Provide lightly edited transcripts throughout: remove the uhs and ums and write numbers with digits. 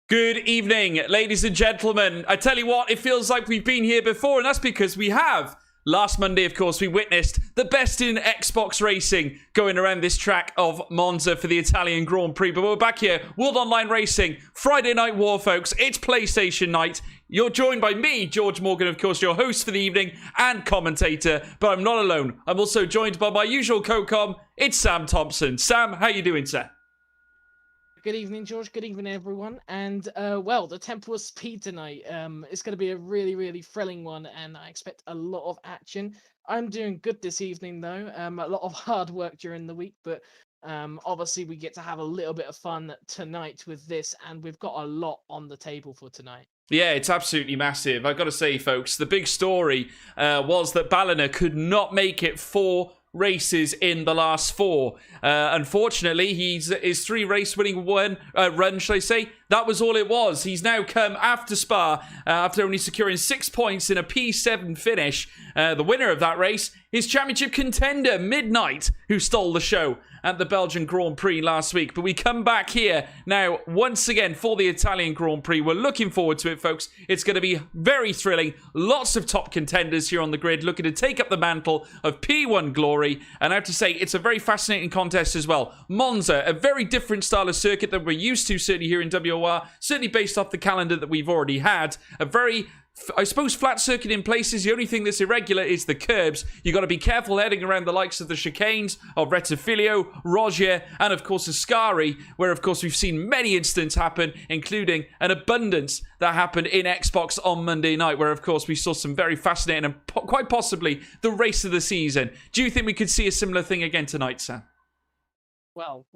Good evening, ladies and gentlemen. I tell you what, it feels like we've been here before, and that's because we have. Last Monday, of course, we witnessed the best in Xbox racing going around this track of Monza for the Italian Grand Prix. But we're back here, World Online Racing, Friday Night War, folks. It's PlayStation night. You're joined by me, George Morgan, of course, your host for the evening and commentator. But I'm not alone. I'm also joined by my usual co-com. It's Sam Thompson. Sam, how you doing, sir? Good evening, George. Good evening, everyone. And, well, the Temple of Speed tonight. It's going to be a really, really thrilling one, and I expect a lot of action. I'm doing good this evening, though. A lot of hard work during the week, but obviously we get to have a little bit of fun tonight with this, and we've got a lot on the table for tonight. Yeah, it's absolutely massive. I've got to say, folks, the big story was that Ballina could not make it 4 races in the last 4. Unfortunately, his 3 race winning run, should I say, that was all it was. He's now come after Spa, after only securing 6 points in a P7 finish. The winner of that race is championship contender Midnight, who stole the show at the Belgian Grand Prix last week. But we come back here now once again for the Italian Grand Prix. We're looking forward to it, folks. It's going to be very thrilling. Lots of top contenders here on the grid looking to take up the mantle of P1 glory. And I have to say, it's a very fascinating contest as well. Monza, a very different style of circuit that we're used to, certainly here in WOR, certainly based off the calendar that we've already had. A very, I suppose, flat circuit in places. The only thing that's irregular is the curbs. You've got to be careful heading around the likes of the chicanes of Rettifilio, Rogier, and of course Ascari, where of course we've seen many incidents happen, including an abundance that happened in Xbox on Monday night, where of course we saw some very fascinating and quite possibly the race of the season. Do you think we could see a similar thing again tonight, Sam? Well,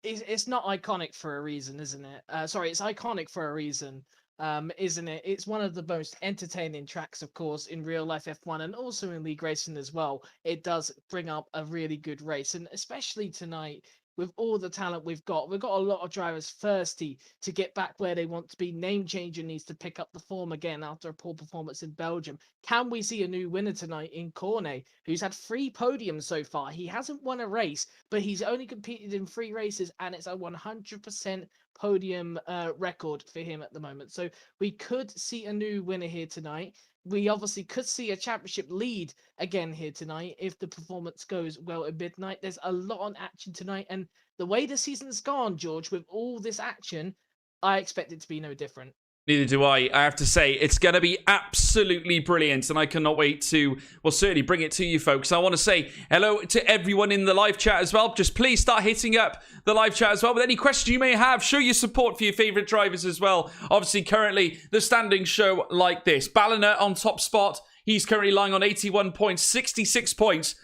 it's not iconic for a reason, isn't it? Sorry, it's iconic for a reason. Isn't it? It's one of the most entertaining tracks, of course, in real life F1 and also in league racing as well. It does bring up a really good race, and especially tonight with all the talent we've got a lot of drivers thirsty to get back where they want to be. Name Changer needs to pick up the form again after a poor performance in Belgium. Can we see a new winner tonight in Cornet, who's had 3 podiums so far? He hasn't won a race, but he's only competed in 3 races, and it's a 100% podium record for him at the moment. So we could see a new winner here tonight. we obviously could see a championship lead again here tonight if the performance goes well at midnight. There's a lot on action tonight, and the way the season's gone, George, with all this action, I expect it to be no different. Neither do I. I have to say, it's going to be absolutely brilliant, and I cannot wait to, well, certainly bring it to you folks. I want to say hello to everyone in the live chat as well. Just please start hitting up the live chat as well with any questions you may have. Show your support for your favourite drivers as well. Obviously, currently, the standings show like this. Ballina on top spot. He's currently lying on 81 points, 66 points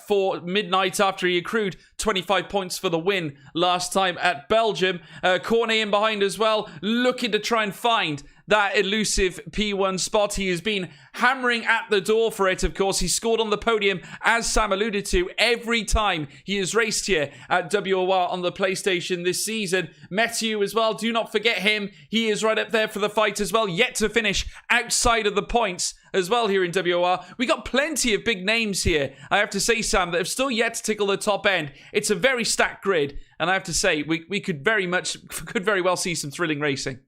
for midnight after he accrued 25 points for the win last time at Belgium. Cornet in behind as well, looking to try and find that elusive P1 spot. He has been hammering at the door for it, of course. He scored on the podium, as Sam alluded to, every time he has raced here at WOR on the PlayStation this season. Matthew as well, do not forget him. He is right up there for the fight as well, yet to finish outside of the points as well here in WOR. We got plenty of big names here, I have to say, Sam, that have still yet to tickle the top end. It's a very stacked grid, and I have to say, we could very well see some thrilling racing.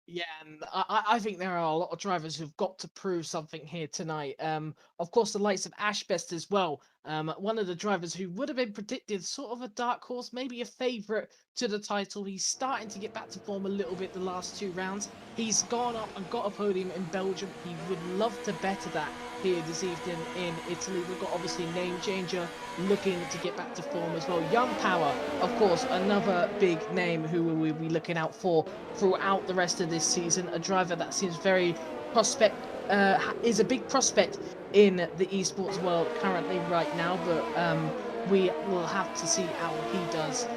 Yeah, and I think there are a lot of drivers who've got to prove something here tonight. Of course, the likes of Ashbest as well. One of the drivers who would have been predicted sort of a dark horse, maybe a favourite to the title. He's starting to get back to form a little bit the last 2 rounds. He's gone up and got a podium in Belgium. He would love to better that here this evening in Italy. We've got obviously Name Changer looking to get back to form as well. Young Power, of course, another big name who we'll be looking out for throughout the rest of this season. A driver that seems very is a big prospect in the esports world currently right now, but we will have to see how he does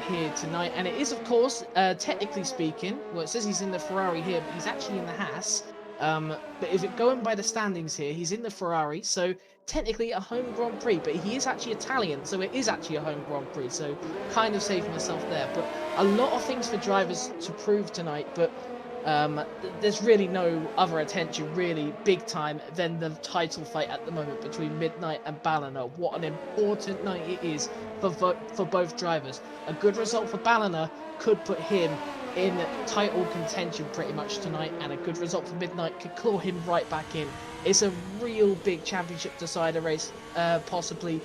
here tonight. And it is, of course, technically speaking, well, it says he's in the Ferrari here, but he's actually in the Haas. But if it going by the standings here, he's in the Ferrari, so technically a home Grand Prix, but he is actually Italian, so it is actually a home Grand Prix, so kind of saved myself there. But a lot of things for drivers to prove tonight, but there's really no other attention really big time than the title fight at the moment between Midnight and Ballina. What an important night it is for both drivers. A good result for Ballina could put him in title contention pretty much tonight, and a good result for Midnight could claw him right back in. It's a real big championship decider race possibly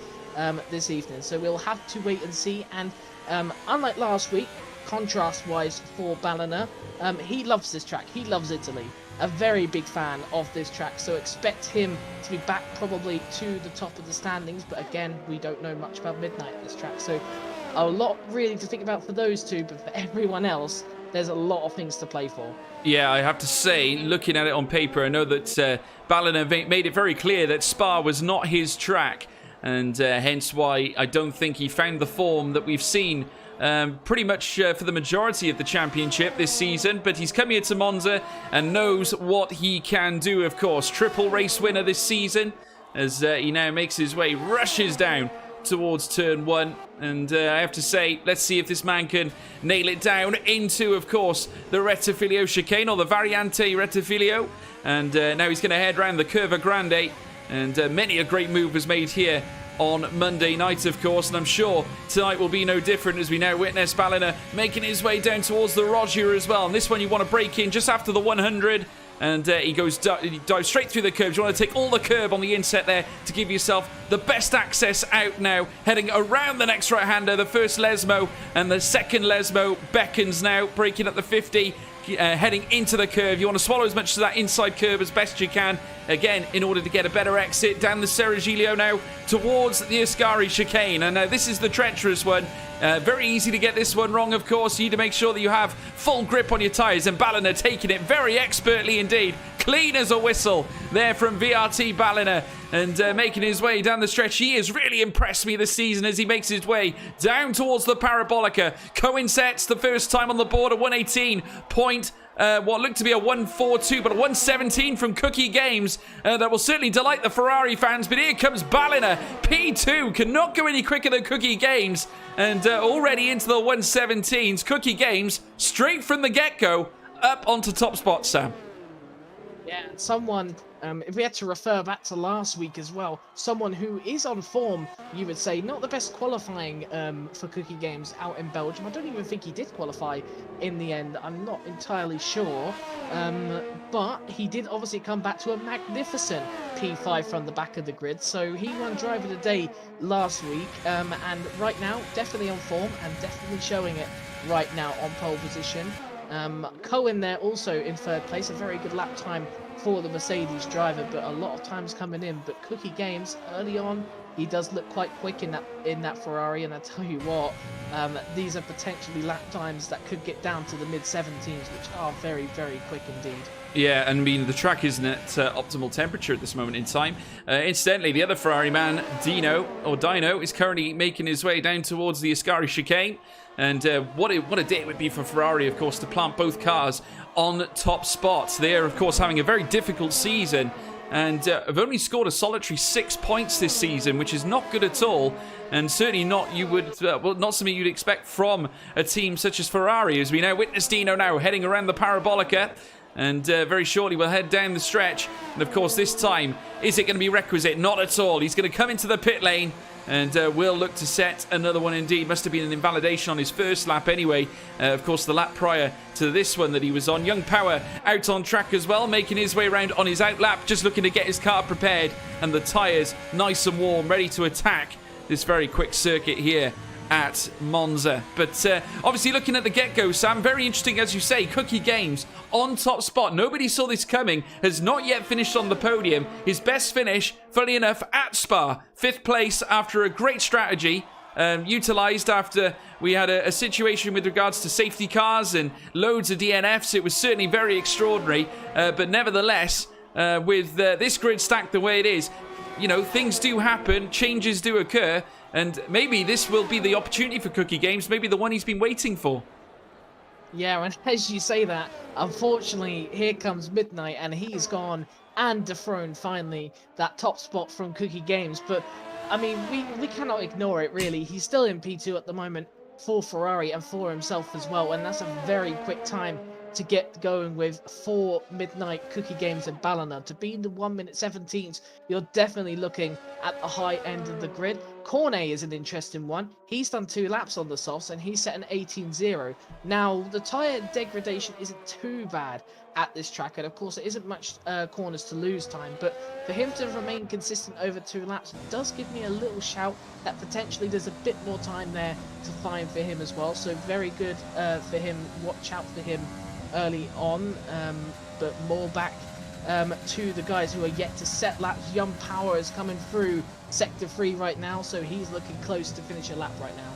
this evening, so we'll have to wait and see. And unlike last week, contrast wise for Ballina, he loves this track, he loves Italy, a very big fan of this track, so expect him to be back probably to the top of the standings. But again, we don't know much about Midnight at this track, so a lot really to think about for those two, but for everyone else, there's a lot of things to play for. Yeah, I have to say, looking at it on paper, I know that Ballina made it very clear that Spa was not his track, and hence why I don't think he found the form that we've seen pretty much for the majority of the championship this season. But he's come here to Monza and knows what he can do, of course. Triple race winner this season as he now makes his way, rushes down towards turn 1, and I have to say, let's see if this man can nail it down into, of course, the Rettifilio chicane, or the Variante Rettifilio, and now he's going to head round the Curva Grande, and many a great move was made here on Monday night, of course, and I'm sure tonight will be no different as we now witness Ballina making his way down towards the Roger as well. And this one you want to break in just after the 100, and he dives straight through the curbs. You want to take all the curb on the inset there to give yourself the best access out now. Heading around the next right-hander, the first Lesmo and the second Lesmo beckons now, breaking up the 50. Heading into the curve. You want to swallow as much of that inside curve as best you can, again, in order to get a better exit down the Serigilio now towards the Ascari chicane. And this is the treacherous one. Very easy to get this one wrong, of course. You need to make sure that you have full grip on your tyres, and Ballina taking it very expertly indeed. Clean as a whistle there from VRT Ballina, and making his way down the stretch. He has really impressed me this season as he makes his way down towards the Parabolica. Coinsets the first time on the board, a 118 point. What looked to be a 142, but a 117 from Cookie Games. That will certainly delight the Ferrari fans. But here comes Ballina. P2 cannot go any quicker than Cookie Games. And already into the 117s. Cookie Games, straight from the get-go, up onto top spot, Sam. Yeah, someone, if we had to refer back to last week as well, someone who is on form, you would say, not the best qualifying for Cookie Games out in Belgium. I don't even think he did qualify in the end. I'm not entirely sure. But he did obviously come back to a magnificent P5 from the back of the grid. So he won Driver of the Day last week. And right now, definitely on form and definitely showing it right now on pole position. Cohen there also in third place, a very good lap time for the Mercedes driver, but a lot of times coming in. But Cookie Games early on, he does look quite quick in that Ferrari, and I tell you what, these are potentially lap times that could get down to the mid-17s, which are very, very quick indeed. Yeah, and I mean, the track isn't at optimal temperature at this moment in time. Incidentally, the other Ferrari man, Dino, is currently making his way down towards the Ascari chicane. And what a day it would be for Ferrari, of course, to plant both cars on top spots. They're, of course, having a very difficult season and have only scored a solitary 6 points this season, which is not good at all, and certainly not not something you'd expect from a team such as Ferrari, as we now witness Dino now heading around the Parabolica. And very shortly we'll head down the stretch. And of course, this time, is it going to be requisite? Not at all. He's going to come into the pit lane and will look to set another one indeed. Must have been an invalidation on his first lap anyway. Of course, the lap prior to this one that he was on. Young Power out on track as well, making his way around on his out lap, just looking to get his car prepared. And the tyres nice and warm, ready to attack this very quick circuit here at Monza. But obviously looking at the get-go, Sam, very interesting as you say. Cookie Games on top spot. Nobody saw this coming. Has not yet finished on the podium. His best finish, funny enough, at Spa. 5th place after a great strategy. Utilised after we had a situation with regards to safety cars and loads of DNFs. It was certainly very extraordinary. But nevertheless, with this grid stacked the way it is, you know, things do happen. Changes do occur. And maybe this will be the opportunity for Cookie Games, maybe the one he's been waiting for. Yeah, and as you say that, unfortunately, here comes midnight, and he's gone and dethroned, finally, that top spot from Cookie Games. But, I mean, we cannot ignore it, really. He's still in P2 at the moment for Ferrari and for himself as well, and that's a very quick time to get going with for midnight Cookie Games and Ballina. To be in the 1 minute 17s, you're definitely looking at the high end of the grid. Cornet is an interesting one. He's done 2 laps on the softs and he's set an 18.0. Now, the tyre degradation isn't too bad at this track, and of course it isn't much corners to lose time, but for him to remain consistent over 2 laps does give me a little shout that potentially there's a bit more time there to find for him as well. So very good for him. Watch out for him early on, but more back to the guys who are yet to set laps. Young Power is coming through sector 3 right now, so he's looking close to finish a lap right now.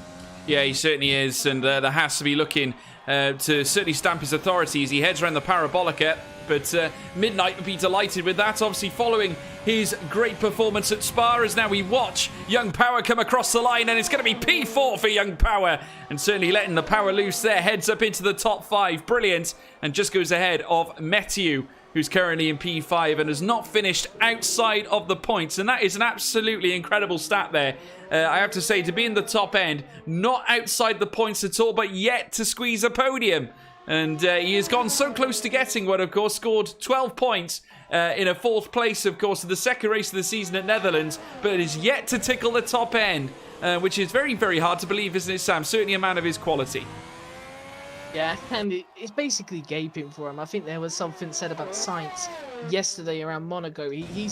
Yeah, he certainly is, and there has to be looking to certainly stamp his authority as he heads around the Parabolica. But Midnight would be delighted with that, obviously following his great performance at Spa, as now we watch Young Power come across the line, and it's going to be P4 for Young Power, and certainly letting the power loose there, heads up into the top 5, brilliant, and just goes ahead of Mathieu, who's currently in P5 and has not finished outside of the points, and that is an absolutely incredible stat there. I have to say, to be in the top end, not outside the points at all, but yet to squeeze a podium. And he has gone so close to getting one, of course, scored 12 points in a 4th place, of course, in the second race of the season at Netherlands, but is yet to tickle the top end, which is very, very hard to believe, isn't it, Sam? Certainly a man of his quality. Yeah, and it's basically gaping for him. I think there was something said about Sainz yesterday around Monaco. He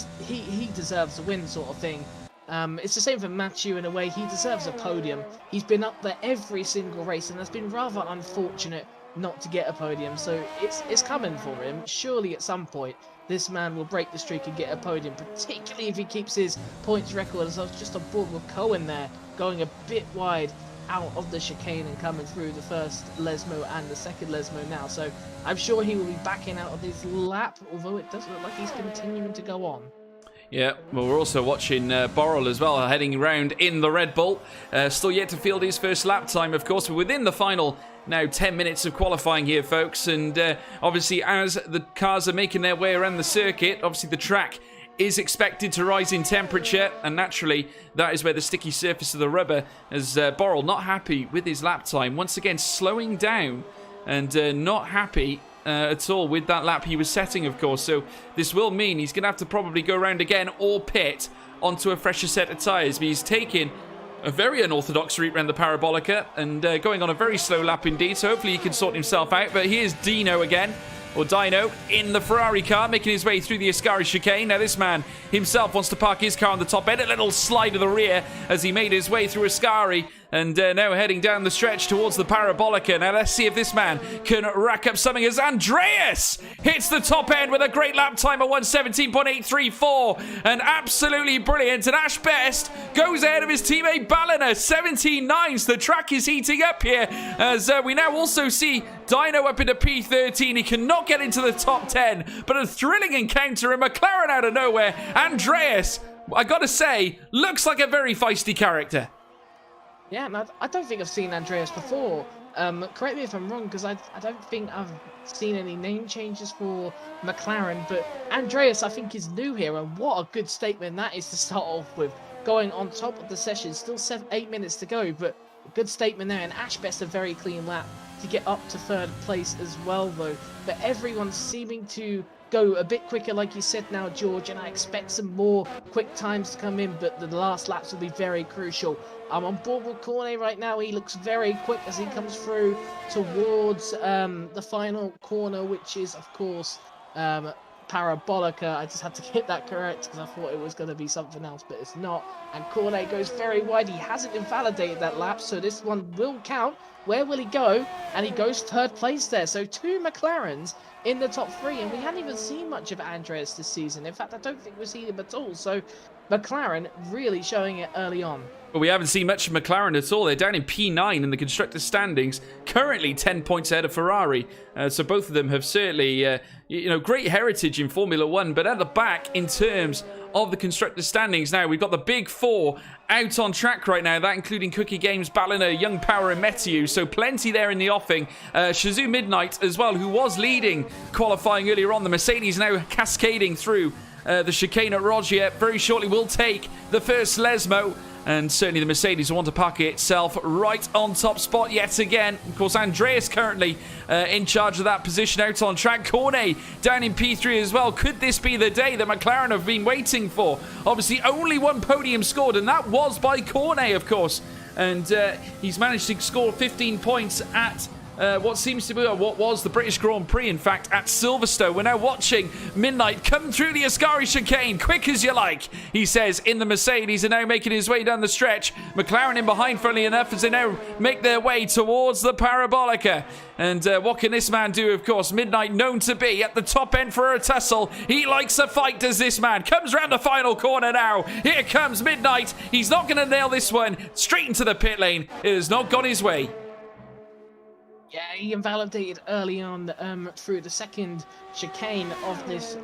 deserves a win, sort of thing. It's the same for Mathieu in a way. He deserves a podium. He's been up there every single race, and has been rather unfortunate not to get a podium. So it's coming for him. Surely at some point this man will break the streak and get a podium, particularly if he keeps his points record. As I was just on board with Cohen there, going a bit wide out of the chicane and coming through the first Lesmo and the second Lesmo now. So I'm sure he will be backing out of this lap, although it does look like he's continuing to go on. Yeah, well, we're also watching Borrell as well, heading around in the Red Bull. Still yet to field his first lap time, of course. We're within the final now 10 minutes of qualifying here, folks. And obviously, as the cars are making their way around the circuit, obviously the track is expected to rise in temperature. And naturally, that is where the sticky surface of the rubber, as Borrell not happy with his lap time. Once again, slowing down and not happy at all with that lap he was setting, of course. So this will mean he's going to have to probably go around again or pit onto a fresher set of tyres. But he's taking a very unorthodox route around the Parabolica and going on a very slow lap indeed. So hopefully he can sort himself out. But here's Dino again. Or Dino in the Ferrari car, making his way through the Ascari chicane. Now this man himself wants to park his car on the top end. A little slide to the rear as he made his way through Ascari. And now heading down the stretch towards the Parabolica. Now let's see if this man can rack up something as Andreas hits the top end with a great lap time of 1:17.834. And absolutely brilliant. And Ash Best goes ahead of his teammate Ballina, 17.9. The track is heating up here as we now also see Dino up into P13. He cannot get into the top 10, but a thrilling encounter in McLaren out of nowhere. Andreas, I gotta say, looks like a very feisty character. Yeah, and I don't think I've seen Andreas before. Correct me if I'm wrong, because I don't think I've seen any name changes for McLaren, but Andreas I think is new here, and what a good statement that is to start off with. Going on top of the session, still 8 minutes to go, but a good statement there, and Ash Best a very clean lap to get up to third place as well though. But everyone's seeming to go a bit quicker like you said now, George, and I expect some more quick times to come in, but the last laps will be very crucial. I'm on board with Cornet right now. He looks very quick as he comes through towards the final corner, which is of course Parabolica. I just had to get that correct because I thought it was going to be something else, but it's not. And Cornet goes very wide. He hasn't invalidated that lap, so this one will count. Where will he go? And he goes third place there. So 2 McLarens in the top 3, and we hadn't even seen much of Andreas this season. In fact, I don't think we've seen him at all. So McLaren really showing it early on. But we haven't seen much of McLaren at all. They're down in P9 in the constructors' standings, currently 10 points ahead of Ferrari. So both of them have certainly, great heritage in Formula One. But at the back, in terms of the constructors' standings, now we've got the big 4 out on track right now. That including Cookie Games, Ballina, Young Power, and Metiu. So plenty there in the offing. Shazoo Midnight as well, who was leading qualifying earlier on. The Mercedes now cascading through the chicane at Rogier. Very shortly will take the first Lesmo. And certainly the Mercedes will want to park itself right on top spot yet again. Of course, Andreas currently in charge of that position out on track. Cornet down in P3 as well. Could this be the day that McLaren have been waiting for? Obviously, only one podium scored, and that was by Cornet, of course. And he's managed to score 15 points at what seems to be what was the British Grand Prix, in fact, at Silverstone. We're now watching Midnight come through the Ascari chicane, quick as you like, he says, in the Mercedes, and now making his way down the stretch. McLaren in behind, funnily enough, as they now make their way towards the Parabolica. And what can this man do, of course? Midnight known to be at the top end for a tussle. He likes a fight, does this man. Comes round the final corner now. Here comes Midnight. He's not going to nail this one. Straight into the pit lane. It has not gone his way. Yeah, he invalidated early on through the second chicane of this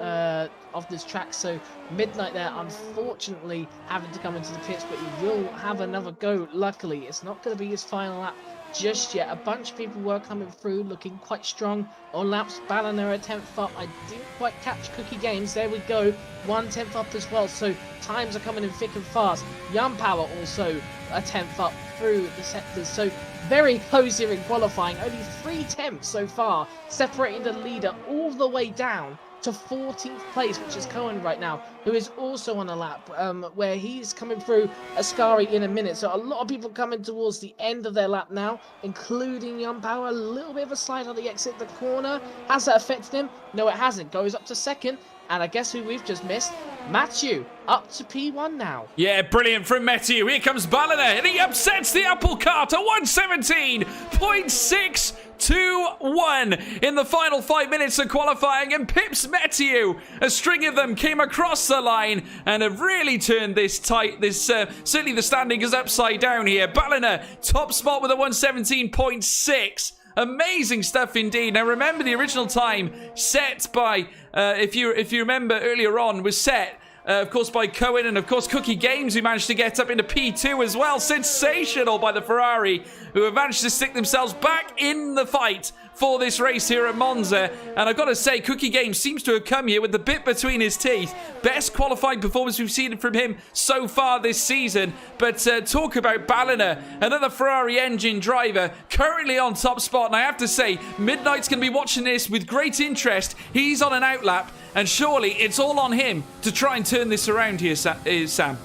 track. So Midnight there, unfortunately, having to come into the pits, but he will have another go. Luckily, it's not going to be his final lap just yet. A bunch of people were coming through, looking quite strong on laps. Ballina at 10th up. I didn't quite catch Cookie Games. There we go, 1/10 up as well. So times are coming in thick and fast. Young Power also a 10th up through the sectors. So very close here in qualifying. Only 3 tenths so far, separating the leader all the way down to 14th place, which is Cohen right now, who is also on a lap where he's coming through Ascari in a minute. So a lot of people coming towards the end of their lap now, including Young Power. A little bit of a slide on the exit the corner. Has that affected him? No, it hasn't. Goes up to second. And I guess who we've just missed? Metiu, up to P1 now. Yeah, brilliant from Metiu. Here comes Ballina, and he upsets the apple cart at 1:17.621 in the final 5 minutes of qualifying, and pips Metiu. A string of them came across the line and have really turned this tight. Certainly the standing is upside down here. Ballina, top spot with a 1:17.6. Amazing stuff indeed. Now remember, the original time set by, if you remember earlier on, was set, of course, by Cohen, and of course Cookie Games, who managed to get up into P2 as well. Sensational by the Ferrari, who have managed to stick themselves back in the fight for this race here at Monza. And I've got to say, Cookie Games seems to have come here with the bit between his teeth. Best qualifying performance we've seen from him so far this season. But talk about Ballina, another Ferrari engine driver, currently on top spot. And I have to say, Midnight's going to be watching this with great interest. He's on an outlap, and surely it's all on him to try and turn this around here, Sam.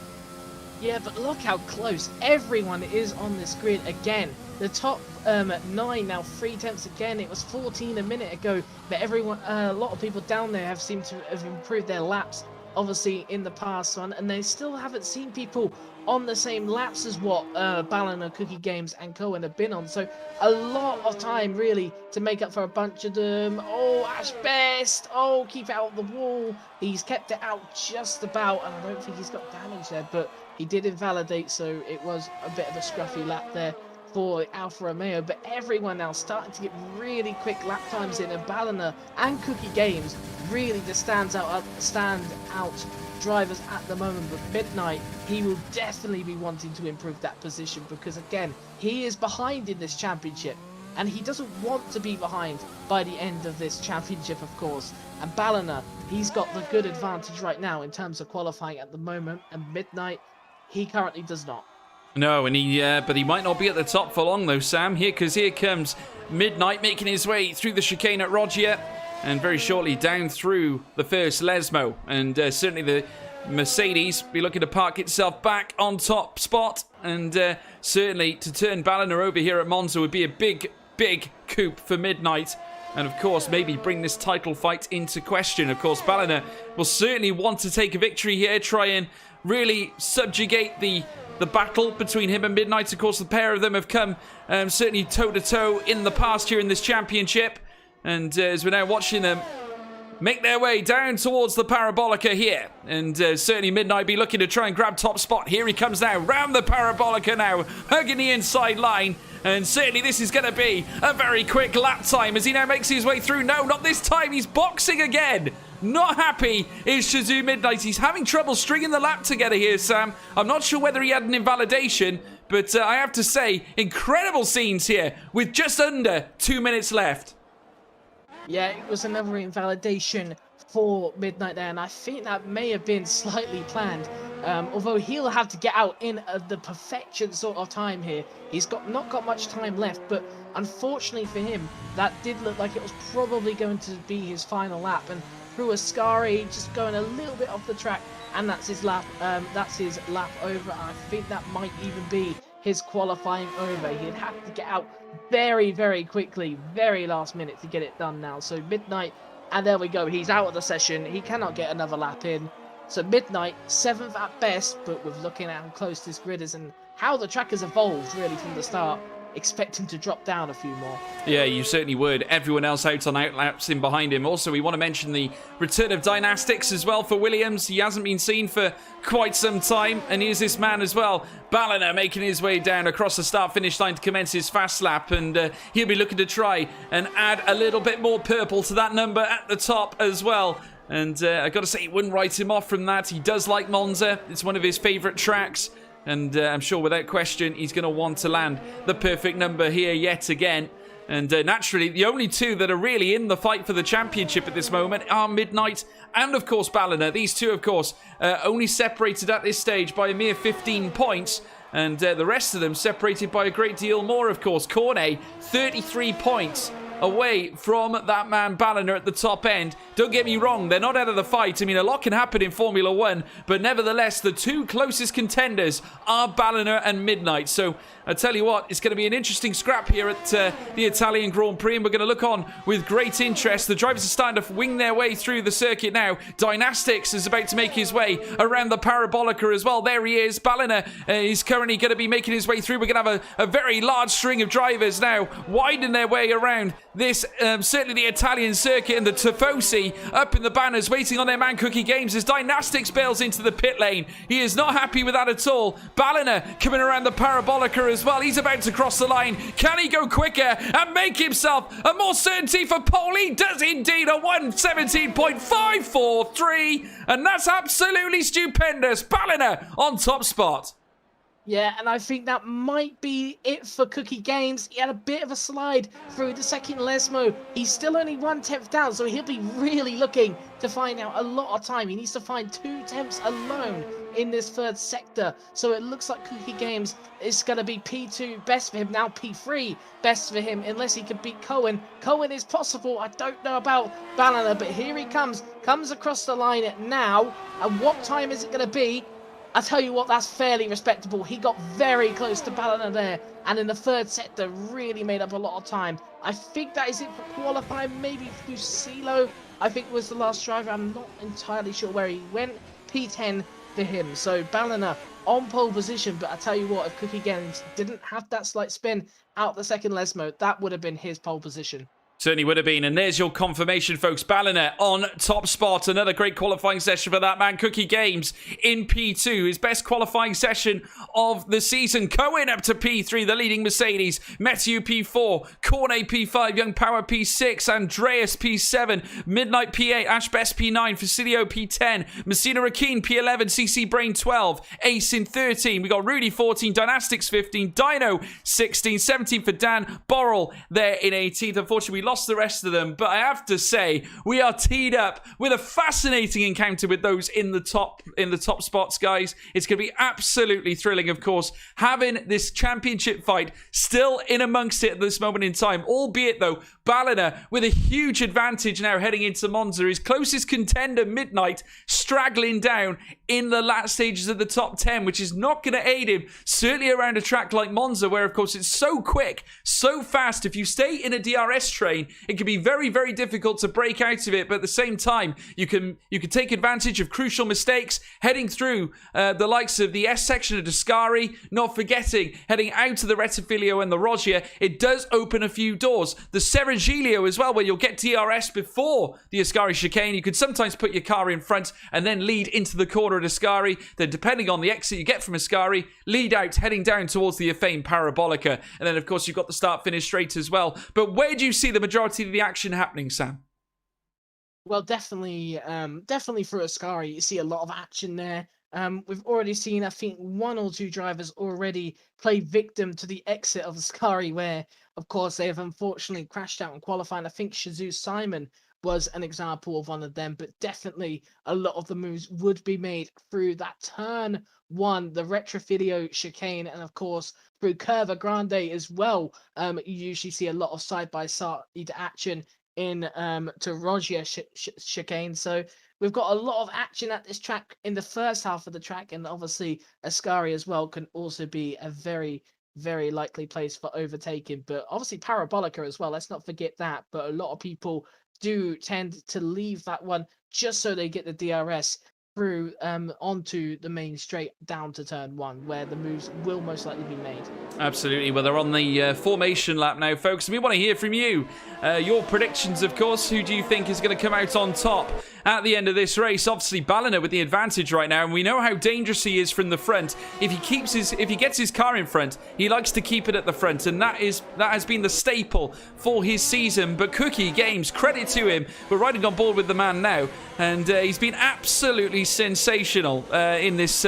Yeah, but look how close everyone is on this grid again. The top 9 now 3 tenths again. It was 14 a minute ago, but everyone, a lot of people down there have seemed to have improved their laps, obviously in the past one, and they still haven't seen people on the same laps as what Ballina, Cookie Games, and Cohen have been on. So a lot of time really to make up for a bunch of them. Oh, Ash Best! Oh, keep it out of the wall. He's kept it out just about, and I don't think he's got damage there, but he did invalidate, so it was a bit of a scruffy lap there for Alfa Romeo. But everyone now starting to get really quick lap times in, and Ballina and Cookie Games really the stand out drivers at the moment. But Midnight, he will definitely be wanting to improve that position, because again, he is behind in this championship, and he doesn't want to be behind by the end of this championship, of course. And Ballina, he's got the good advantage right now in terms of qualifying at the moment, and Midnight, he currently does not. No, and but he might not be at the top for long though, Sam. Here comes Midnight making his way through the chicane at Rogier, and very shortly down through the first Lesmo, and certainly the Mercedes be looking to park itself back on top spot, and certainly to turn Ballina over here at Monza would be a big coup for Midnight. And of course, maybe bring this title fight into question. Of course, Ballina will certainly want to take a victory here, try and really subjugate the battle between him and Midnight. Of course, the pair of them have come certainly toe-to-toe in the past here in this championship. And as we're now watching them make their way down towards the Parabolica here. And certainly Midnight be looking to try and grab top spot. Here he comes now, round the Parabolica now, hugging the inside line. And certainly this is going to be a very quick lap time as he now makes his way through. No, not this time. He's boxing again. Not happy is Shazoo Midnight. He's having trouble stringing the lap together here, Sam. I'm not sure whether he had an invalidation, but I have to say, incredible scenes here with just under 2 minutes left. Yeah, it was another invalidation for Midnight there, and I think that may have been slightly planned. Although he'll have to get out in the perfection sort of time here. He's not got much time left, but unfortunately for him, that did look like it was probably going to be his final lap. And through Ascari, just going a little bit off the track, and that's his lap. That's his lap over. I think that might even be his qualifying over. He'd have to get out very, very quickly, very last minute to get it done now. So Midnight, and there we go. He's out of the session. He cannot get another lap in. So Midnight, 7th at best, but with looking at how close this grid is and how the track has evolved really from the start, expect him to drop down a few more. Yeah, you certainly would. Everyone else out on outlaps in behind him. Also, we want to mention the return of Dynastics as well for Williams. He hasn't been seen for quite some time, and here's this man as well, Ballina, making his way down across the start-finish line to commence his fast lap, and he'll be looking to try and add a little bit more purple to that number at the top as well. And I got to say, he wouldn't write him off from that. He does like Monza. It's one of his favourite tracks. And I'm sure without question, he's going to want to land the perfect number here yet again. And naturally, the only two that are really in the fight for the championship at this moment are Midnight and, of course, Ballina. These two, of course, only separated at this stage by a mere 15 points. And the rest of them separated by a great deal more, of course. Cornet, 33 points away from that man Ballina at the top end. Don't get me wrong, they're not out of the fight. I mean, a lot can happen in Formula 1, but nevertheless, the two closest contenders are Ballina and Midnight. So, I tell you what, it's going to be an interesting scrap here at the Italian Grand Prix, and we're going to look on with great interest. The drivers are starting to wing their way through the circuit now. Dynastics is about to make his way around the Parabolica as well. There he is. Ballina is currently going to be making his way through. We're going to have a very large string of drivers now winding their way around this, certainly the Italian circuit, and the Tifosi up in the banners waiting on their man Cookie Games as Dynastics bails into the pit lane. He is not happy with that at all. Ballina coming around the Parabolica as well. He's about to cross the line. Can he go quicker and make himself a more certainty for pole? He does indeed, a 1:17.543, and that's absolutely stupendous. Ballina on top spot. Yeah, and I think that might be it for Cookie Games. He had a bit of a slide through the second Lesmo. He's still only 1/10 down, so he'll be really looking to find out a lot of time. He needs to find 2 attempts alone in this third sector. So it looks like Cookie Games is going to be P2 best for him, now P3 best for him, unless he can beat Cohen. Cohen is possible. I don't know about Ballina, but here he comes across the line now. And what time is it going to be? I tell you what, that's fairly respectable. He got very close to Ballina there, and in the third sector really made up a lot of time. I think that is it for qualifying. Maybe Fusilo, I think, was the last driver. I'm not entirely sure where he went. P10 for him. So Ballina on pole position, but I tell you what, if Cookie Games didn't have that slight spin out the second Lesmo, that would have been his pole position. Certainly would have been. And there's your confirmation, folks. Ballina on top spot. Another great qualifying session for that man. Cookie Games in P2. His best qualifying session of the season. Cohen up to P3, the leading Mercedes. Matthew P4. Cornet P5. Young Power P6. Andreas P7. Midnight P8. Ash Best P9. Facilio P10. Messina Rakeen P11. CC Brain 12. Ace in 13. We got Rudy 14. Dynastics 15. Dino 16. 17 for Dan. Borrell there in 18th. Unfortunately, we lost the rest of them, but I have to say we are teed up with a fascinating encounter with those in the top spots, guys. It's going to be absolutely thrilling, of course, having this championship fight still in amongst it at this moment in time, albeit though Ballina with a huge advantage now heading into Monza. His closest contender, Midnight, straggling down in the last stages of the top 10, which is not going to aid him, certainly around a track like Monza, where of course it's so quick, so fast. If you stay in a DRS train, it can be very, very difficult to break out of it, but at the same time, you can take advantage of crucial mistakes heading through the likes of the S section of Descari, not forgetting heading out to the Retifilio and the Rogia. It does open a few doors. The Serigilio as well, where you'll get DRS before the Ascari chicane. You could sometimes put your car in front and then lead into the corner of Ascari. Then, depending on the exit you get from Ascari, lead out, heading down towards the famed Parabolica. And then, of course, you've got the start-finish straight as well. But where do you see the majority of the action happening, Sam? Well, definitely for Ascari, you see a lot of action there. We've already seen, I think, 1 or 2 drivers already play victim to the exit of Ascari, where, of course, they have unfortunately crashed out in qualifying. I think Shazoo Simon was an example of one of them, but definitely a lot of the moves would be made through that turn 1, the Retrofidio chicane, and of course through Curva Grande as well. You usually see a lot of side-by-side action in to Rogia chicane. So we've got a lot of action at this track in the first half of the track, and obviously Ascari as well can also be a very, very likely place for overtaking. But obviously Parabolica as well, let's not forget that. But a lot of people do tend to leave that one just so they get the DRS through onto the main straight down to turn 1, where the moves will most likely be made. Absolutely. Well, they're on the formation lap now, folks. We want to hear from you. Your predictions, of course. Who do you think is going to come out on top at the end of this race? Obviously, Ballina with the advantage right now, and we know how dangerous he is from the front. If he gets his car in front, he likes to keep it at the front, and that has been the staple for his season. But Cookie Games, credit to him, we're riding on board with the man now, and he's been absolutely sensational in this.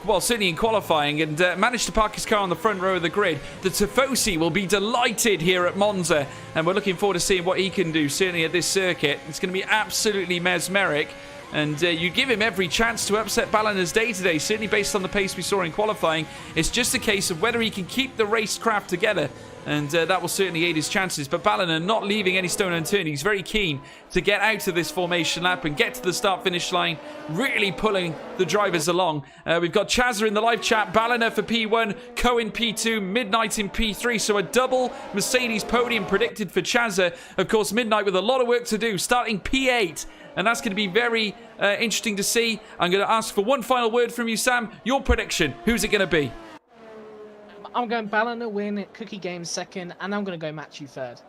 Well, certainly in qualifying, and managed to park his car on the front row of the grid. The Tifosi will be delighted here at Monza, and we're looking forward to seeing what he can do, certainly at this circuit. It's going to be absolutely mesmeric, and you give him every chance to upset Ballina's day today, certainly based on the pace we saw in qualifying. It's just a case of whether he can keep the racecraft together, and that will certainly aid his chances. But Ballina not leaving any stone unturned. He's very keen to get out of this formation lap and get to the start-finish line, really pulling the drivers along. We've got Chazza in the live chat. Ballina for P1, Cohen P2, Midnight in P3. So a double Mercedes podium predicted for Chazza. Of course, Midnight with a lot of work to do, starting P8. And that's going to be very interesting to see. I'm going to ask for one final word from you, Sam. Your prediction. Who's it going to be? I'm going Ballina win, Cookie Games second, and I'm going to go Matthew third.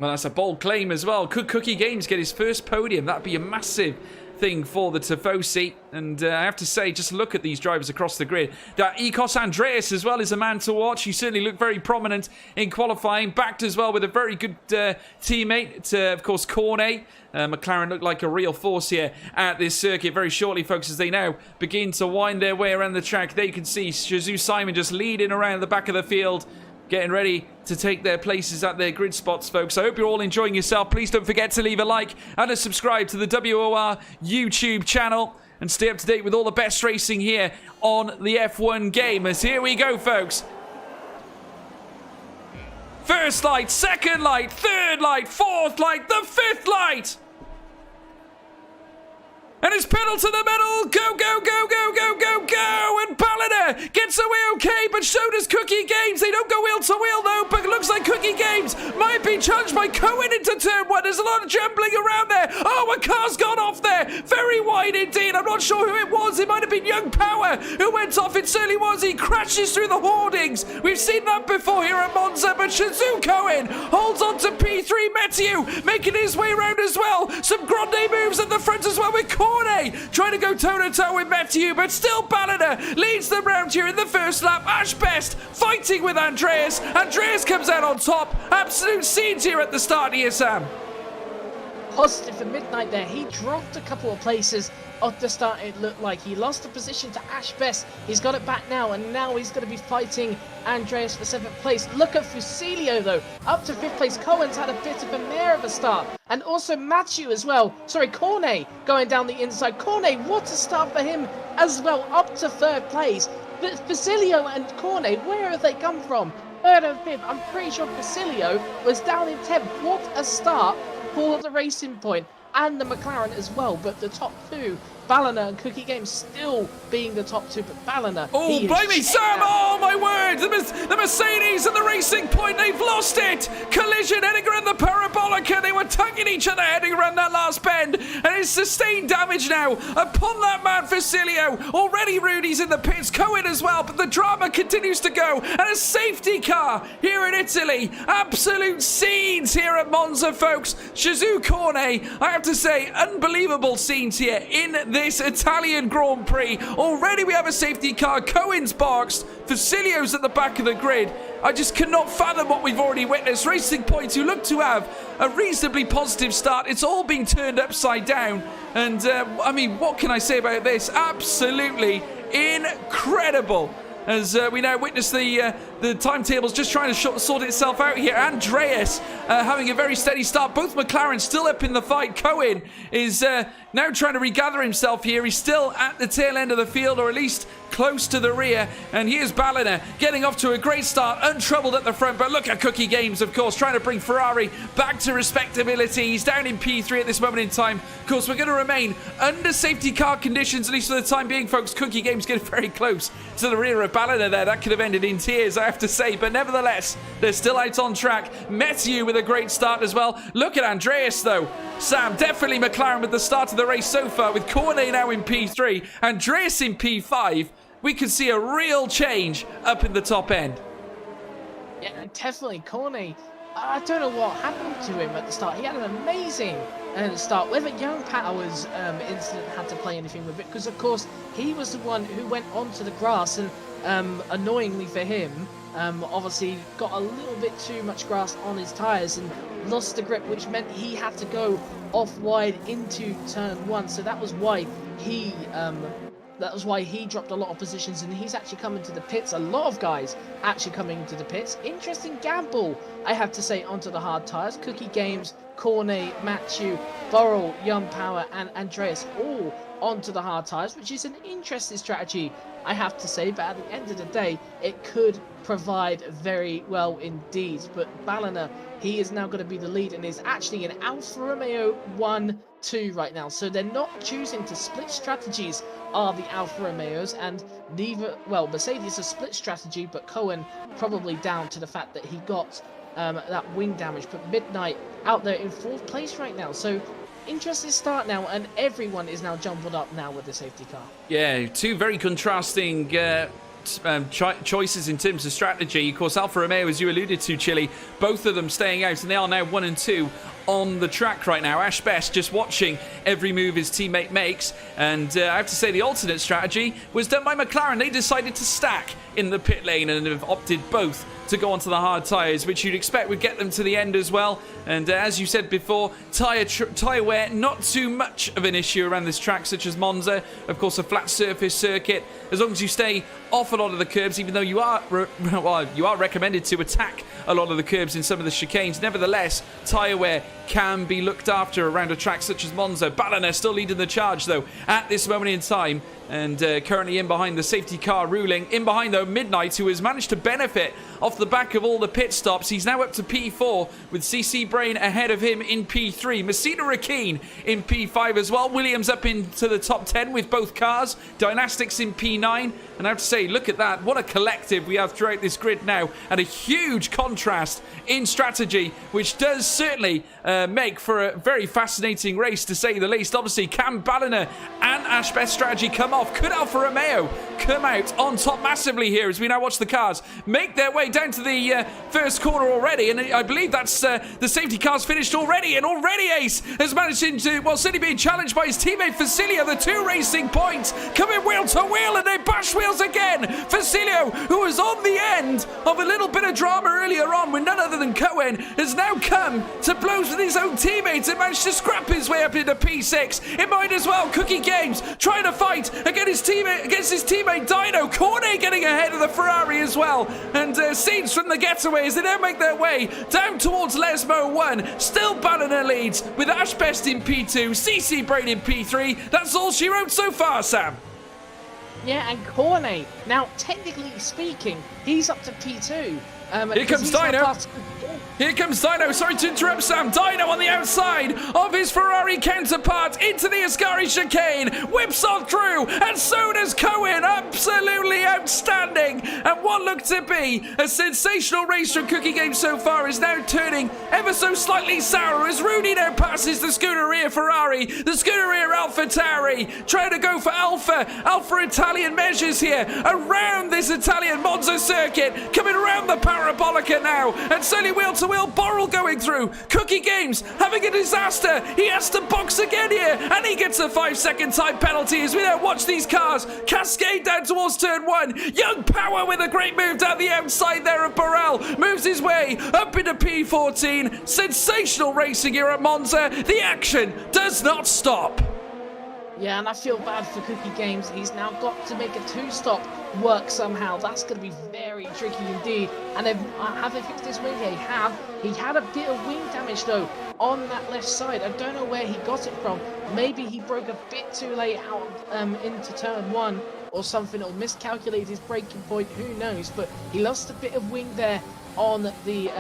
Well, that's a bold claim as well. Could Cookie Games get his first podium? That'd be a massive thing for the Tifosi. And I have to say, just look at these drivers across the grid. That Ecos Andreas as well is a man to watch. He certainly looked very prominent in qualifying. Backed as well with a very good teammate, of course, Cornet. McLaren looked like a real force here at this circuit very shortly, folks, as they now begin to wind their way around the track. There you can see Jesus Simon just leading around the back of the field, getting ready to take their places at their grid spots, folks. I hope you're all enjoying yourself. Please don't forget to leave a like and a subscribe to the WOR YouTube channel and stay up to date with all the best racing here on the F1 game. As here we go, folks. First light, second light, third light, fourth light, the fifth light. And it's pedal to the metal. Go, go, go, go, go, go, go. And Balliner gets away okay, but so does Cookie Games. They don't go wheel to wheel, though, but it looks like Cookie Games might be challenged by Cohen into turn one. There's a lot of jumbling around there. Oh, a car's gone off there. Very wide indeed. I'm not sure who it was. It might have been Young Power who went off. It certainly was. He crashes through the hoardings. We've seen that before here at Monza, but Shizu Cohen holds on to P3. Matthew making his way around as well. Some grande moves at the front as well with Cornet trying to go toe-to-toe with Matthew, but still Balliner leads them round here in the first lap. Ash Best fighting with Andreas. Andreas comes out on top. Absolute scenes here at the start here, Sam. Positive for Midnight there. He dropped a couple of places at the start. It looked like he lost the position to Ash Best. He's got it back now, and now he's going to be fighting Andreas for 7th place. Look at Fusilio, though, up to 5th place. Cohen's had a bit of a mare of a start, and also Matthew as well. Sorry, Cornet going down the inside. Cornet, what a start for him as well, up to 3rd place. But Fusilio and Cornet, where have they come from? 3rd and 5th. I'm pretty sure Fusilio was down in 10th. What a start for the Racing Point and the McLaren as well, but the top two, Balliner and Cookie Games, still being the top two, but Balliner... Oh, blimey, Sam! Oh, my word! The Mercedes and the Racing Point, they've lost it! Collision heading around the Parabolica. They were tugging each other heading around that last bend, and it's sustained damage now upon that man, Fusilio. Already Rudy's in the pits, Cohen as well, but the drama continues to go, and a safety car here in Italy. Absolute scenes here at Monza, folks. Shizu Cornet, I have to say, unbelievable scenes here in this Italian Grand Prix. Already we have a safety car. Cohen's boxed. Fusilio's at the back of the grid. I just cannot fathom what we've already witnessed. Racing Point, who look to have a reasonably positive start, it's all being turned upside down. And, I mean, what can I say about this? Absolutely incredible. As we now witness the timetables just trying to sort itself out here. Andreas having a very steady start. Both McLaren still up in the fight. Cohen is now trying to regather himself here. He's still at the tail end of the field, or at least close to the rear. And here's Balliner getting off to a great start, untroubled at the front. But look at Cookie Games, of course, trying to bring Ferrari back to respectability. He's down in P3 at this moment in time. Of course, we're going to remain under safety car conditions, at least for the time being, folks. Cookie Games getting very close to the rear of Balliner there. That could have ended in tears, I have to say. But nevertheless, they're still out on track. Matthew with a great start as well. Look at Andreas, though. Sam, definitely McLaren with the start of the race so far, with Cornet now in P3, Andreas in P5. We could see a real change up in the top end. Yeah, definitely. Cornet, I don't know what happened to him at the start. He had an amazing start. Whether Young Powers incident had to play anything with it, because of course he was the one who went onto the grass and annoyingly for him, obviously got a little bit too much grass on his tyres and lost the grip, which meant he had to go off wide into turn one. So that was why he dropped a lot of positions, and he's actually coming to the pits. A lot of guys actually coming to the pits. Interesting gamble, I have to say, onto the hard tyres. Cookie Games, Cornet, Matthew, Burrell, Young Power, and Andreas all onto the hard tyres, which is an interesting strategy, I have to say. But at the end of the day, it could provide very well indeed. But Balliner, he is now going to be the lead, and is actually an Alfa Romeo 1-2 right now. So they're not choosing to split strategies, are the Alfa Romeos, and neither, well, Mercedes a split strategy, but Cohen probably down to the fact that he got that wing damage. But Midnight out there in 4th place right now. So interesting start now, and everyone is now jumbled up now with the safety car. Yeah, two very contrasting choices in terms of strategy. Of course, Alfa Romeo, as you alluded to, Chile, both of them staying out, and they are now 1 and 2 on the track right now. Ash Best just watching every move his teammate makes, and I have to say the alternate strategy was done by McLaren. They decided to stack in the pit lane and have opted both to go onto the hard tyres, which you'd expect would get them to the end as well. And as you said before, tyre wear, not too much of an issue around this track, such as Monza. Of course, a flat surface circuit. As long as you stay off a lot of the curbs, even though you are recommended to attack a lot of the curbs in some of the chicanes. Nevertheless, tyre wear can be looked after around a track such as Monza. Ballina still leading the charge, though, at this moment in time. And currently in behind the safety car ruling. In behind, though, Midnight, who has managed to benefit off the back of all the pit stops. He's now up to P4 with CC Brain ahead of him in P3. Messina Rakeen in P5 as well. Williams up into the top 10 with both cars. Dynastics in P9. And I have to say, look at that. What a collective we have throughout this grid now. And a huge contrast in strategy, which does certainly make for a very fascinating race, to say the least. Obviously, can Ballina and Ash Best strategy come off? Could Alfa Romeo come out on top massively here as we now watch the cars make their way down to the first corner already? And I believe that's the safety cars finished already, and already Ace has managed to, well, certainly being challenged by his teammate Facilio. The 2 racing points coming wheel to wheel, and they bash wheels again. Facilio, who was on the end of a little bit of drama earlier on with none other than Cohen, has now come to blows with his own teammates and managed to scrap his way up into P6. In mind as well, Cookie Games trying to fight against his teammate Dino. Cornet getting ahead of the Ferrari as well. And scenes from the getaway as they now make their way down towards Lesmo 1. Still Ballina leads with Ash Best in P2, CC Brain in P3. That's all she wrote so far, Sam. Yeah, and Cornet, now technically speaking, he's up to P2. Here comes Dino. Here comes Dino. Sorry to interrupt, Sam. Dino on the outside of his Ferrari counterpart into the Ascari chicane. Whips on through, and so does Cohen. Absolutely outstanding. And what looked to be a sensational race from Cookie Games so far is now turning ever so slightly sour as Rudy now passes the Scuderia Ferrari, the Scuderia Alpha Tauri, trying to go for Alpha Italian measures here around this Italian Monza circuit, coming around the Parabolica now, and slowly wheel-to-wheel Borrell going through. Cookie Games having a disaster. He has to box again here, and he gets a 5-second time penalty as we now watch these cars cascade down towards turn 1. Young Power with a great move down the outside there of Borrell. Moves his way up into P14. Sensational racing here at Monza. The action does not stop. Yeah, and I feel bad for Cookie Games. He's now got to make a 2-stop work somehow. That's going to be very tricky indeed. And have they fixed this wing? They have. He had a bit of wing damage though on that left side. I don't know where he got it from. Maybe he broke a bit too late out into turn 1 or something, or miscalculated his braking point. Who knows? But he lost a bit of wing there on the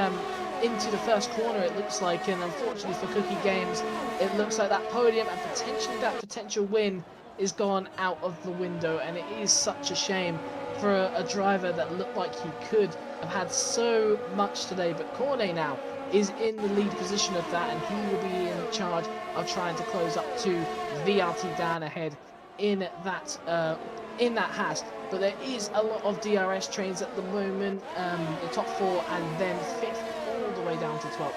into the first corner, it looks like, and unfortunately for Cookie Games, it looks like that podium and potentially that potential win is gone out of the window, and it is such a shame for a driver that looked like he could have had so much today. But Cornet now is in the lead position of that, and he will be in charge of trying to close up to VRT down ahead in that Haas. But there is a lot of DRS trains at the moment, the top 4 and then 5th all the way down to 12th.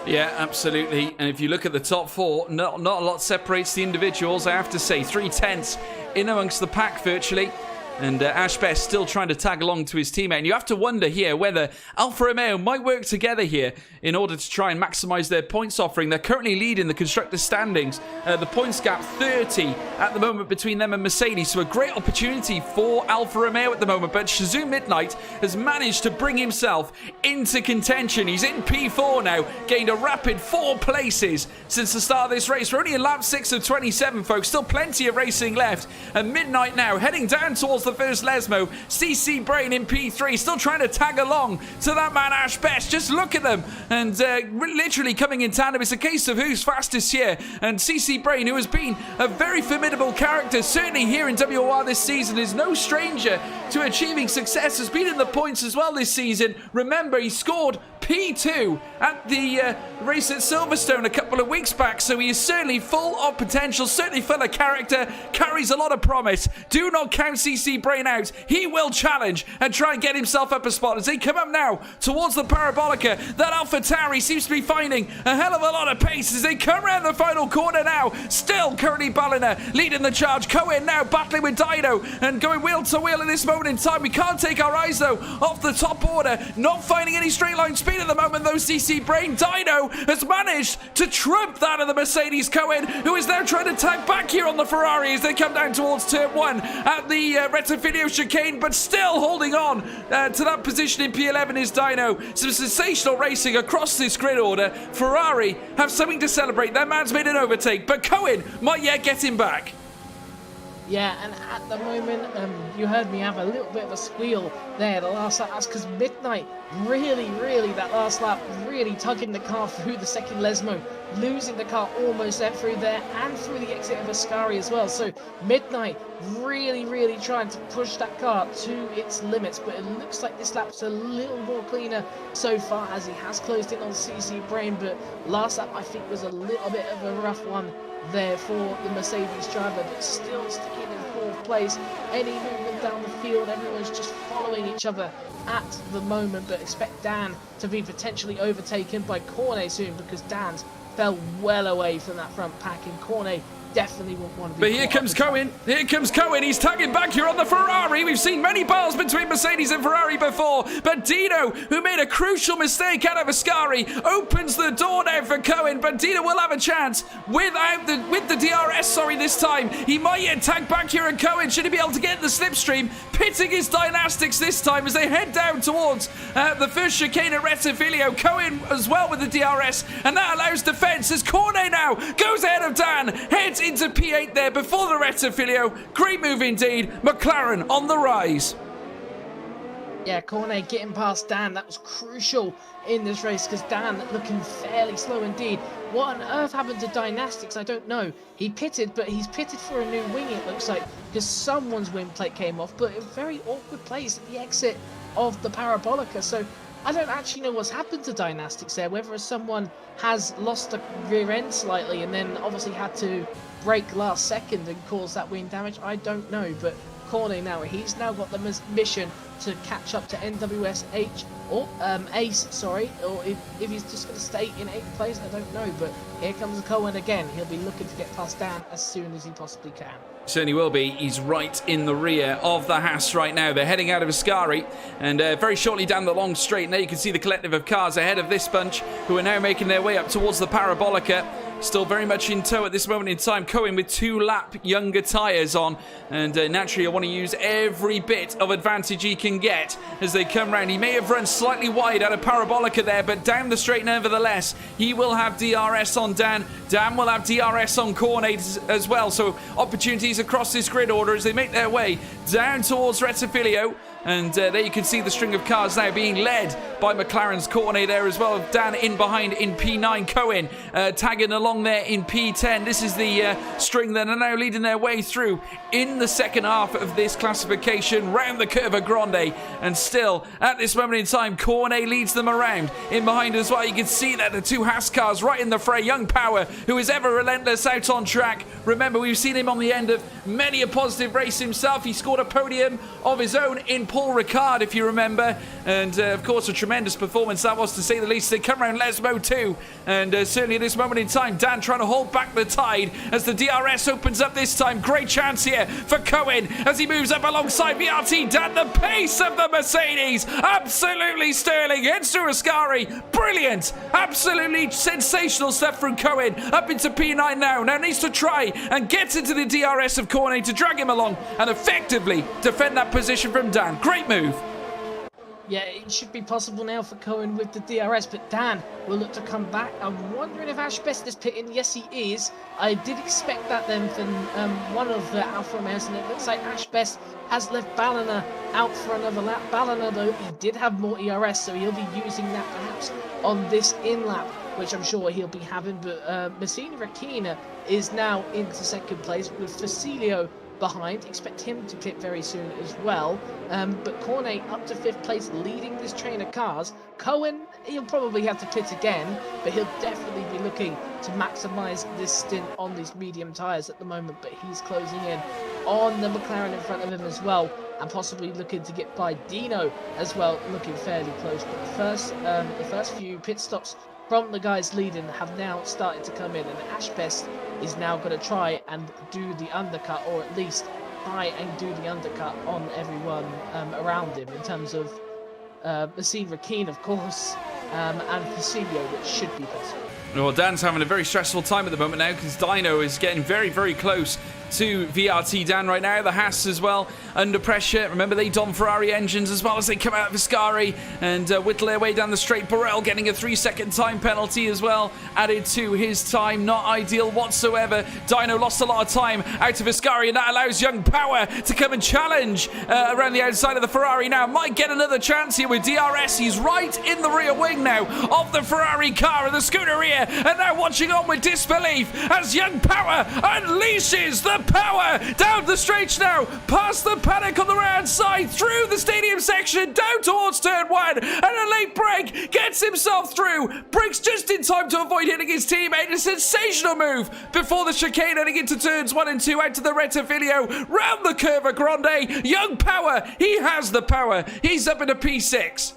Yeah, absolutely. And if you look at the top 4, not a lot separates the individuals, I have to say. 3/10 in amongst the pack virtually. And Ash Best still trying to tag along to his teammate. And you have to wonder here whether Alfa Romeo might work together here in order to try and maximise their points offering. They're currently leading the constructors' standings. The points gap 30 at the moment between them and Mercedes. So a great opportunity for Alfa Romeo at the moment. But Shazoo Midnight has managed to bring himself into contention. He's in P4 now. Gained a rapid 4 places since the start of this race. We're only in lap 6 of 27, folks. Still plenty of racing left. And Midnight now heading down towards the first Lesmo. CC Brain in P3, still trying to tag along to that man Ash Best. Just look at them, and literally coming in tandem. It's a case of who's fastest here. And CC Brain, who has been a very formidable character, certainly here in WOR this season, is no stranger to achieving success. Has been in the points as well this season. Remember, he scored P2 at the race at Silverstone a couple of weeks back, so he is certainly full of potential, certainly full of character, carries a lot of promise. Do not count CC Brain out. He will challenge and try and get himself up a spot as they come up now towards the Parabolica. That AlphaTauri seems to be finding a hell of a lot of pace as they come around the final corner now. Still currently Ballina leading the charge. Cohen now battling with Dino and going wheel to wheel at this moment in time. We can't take our eyes though off the top order. Not finding any straight line speed at the moment though. CC Brain. Dino has managed to trump that of the Mercedes. Cohen, who is now trying to tag back here on the Ferrari as they come down towards turn 1 at the Rettifilio chicane, but still holding on to that position in P11 is Dino. Some sensational racing across this grid order. Ferrari have something to celebrate. Their man's made an overtake, but Cohen might yet get him back. Yeah, and at the moment, you heard me have a little bit of a squeal there the last lap. That's because Midnight really, that last lap, really tugging the car through the second Lesmo, losing the car almost there through there and through the exit of Ascari as well. So Midnight really trying to push that car to its limits, but it looks like this lap's a little more cleaner so far as he has closed in on CC Brain, but last lap I think was a little bit of a rough one there for the Mercedes driver, but still sticking in 4th place. Any movement down the field, everyone's just following each other at the moment, but expect Dan to be potentially overtaken by Cornet soon, because Dan's fell well away from that front pack, and Cornet definitely won't want to be. But here comes Cohen. Here comes Cohen. He's tagging back here on the Ferrari. We've seen many battles between Mercedes and Ferrari before, but Dino, who made a crucial mistake out of Ascari, opens the door now for Cohen. But Dino will have a chance with the DRS. Sorry, this time he might yet tag back here, and Cohen should he be able to get in the slipstream, pitting his Dynastics this time as they head down towards the first chicane at Rettifilio. Cohen as well with the DRS, and that allows defense as Cornet now goes ahead of Dan, heads into P8 there before the Rettifilio. Great move indeed. McLaren on the rise. Yeah, Cornet getting past Dan, that was crucial in this race because Dan looking fairly slow indeed. What on earth happened to Dynastics? I don't know. He pitted, but he's pitted for a new wing, it looks like, because someone's wing plate came off, but a very awkward place at the exit of the Parabolica. So I don't actually know what's happened to Dynastics there, whether someone has lost the rear end slightly and then obviously had to brake last second and cause that wing damage. I don't know, but Cornet now, he's now got the mission to catch up to NWSH or Ace, sorry, or if he's just going to stay in 8th place, I don't know, but here comes Cohen again. He'll be looking to get past Dan as soon as he possibly can. Certainly will be. He's right in the rear of the Haas right now. They're heading out of Ascari and very shortly down the long straight. And there you can see the collective of cars ahead of this bunch who are now making their way up towards the Parabolica. Still very much in tow at this moment in time. Cohen with 2-lap younger tyres on. And naturally, I want to use every bit of advantage he can get as they come round. He may have run slightly wide out of Parabolica there, but down the straight nevertheless. He will have DRS on Dan. Dan will have DRS on Cornet as well. So opportunities across this grid order as they make their way down towards Rettifilio. And there you can see the string of cars now being led by McLaren's Cornet there as well. Dan in behind in P9. Cohen tagging along there in P10. This is the string that are now leading their way through in the second half of this classification round the Curva Grande. And still, at this moment in time, Cornet leads them around. In behind as well, you can see that the 2 Haas cars right in the fray. Young Power, who is ever relentless out on track. Remember, we've seen him on the end of many a positive race himself. He scored a podium of his own in Paul Ricard, if you remember, and of course a tremendous performance that was, to say the least. They come around Lesmo too, and certainly at this moment in time Dan trying to hold back the tide as the DRS opens up this time. Great chance here for Cohen as he moves up alongside VRT. Dan, the pace of the Mercedes, absolutely sterling. Heads to Ascari, brilliant, absolutely sensational stuff from Cohen up into P9 now needs to try and get into the DRS of Cornet to drag him along and effectively defend that position from Dan. Great move. Yeah, it should be possible now for Cohen with the DRS, but Dan will look to come back. I'm wondering if Ashbest is pitting. Yes, he is. I did expect that then from one of the Alfa Romeos, and it looks like Ashbest has left Ballina out for another lap. Ballina, though, he did have more ERS, so he'll be using that perhaps on this in-lap, which I'm sure he'll be having. But Messina Rakina is now into second place with Facilio behind. Expect him to pit very soon as well. But Cornet up to 5th place, leading this train of cars. Cohen, he'll probably have to pit again, but he'll definitely be looking to maximise this stint on these medium tyres at the moment. But he's closing in on the McLaren in front of him as well, and possibly looking to get by Dino as well, looking fairly close. But the first few pit stops from the guys leading have now started to come in, and Ashbest is now going to try and do the undercut, or at least try and do the undercut on everyone around him, in terms of Messine Rakeen, of course, and Facilio, which should be possible. Well, Dan's having a very stressful time at the moment now, because Dino is getting very, very close to VRT Dan right now. The Haas as well under pressure. Remember, they don Ferrari engines as well as they come out of Viscari and whittle their way down the straight. Burrell getting a 3-second time penalty as well added to his time. Not ideal whatsoever. Dino lost a lot of time out of Viscari, and that allows Young Power to come and challenge around the outside of the Ferrari now. Might get another chance here with DRS. He's right in the rear wing now of the Ferrari car and the Scuderia, and now watching on with disbelief as Young Power unleashes the power down the straight now, past the paddock on the right side, through the stadium section, down towards turn 1, and a late break, gets himself through, breaks just in time to avoid hitting his teammate. A sensational move before the chicane heading into turns 1 and 2, out to the Rettifilio, round the Curva Grande. Young Power, he has the power, he's up in a P6.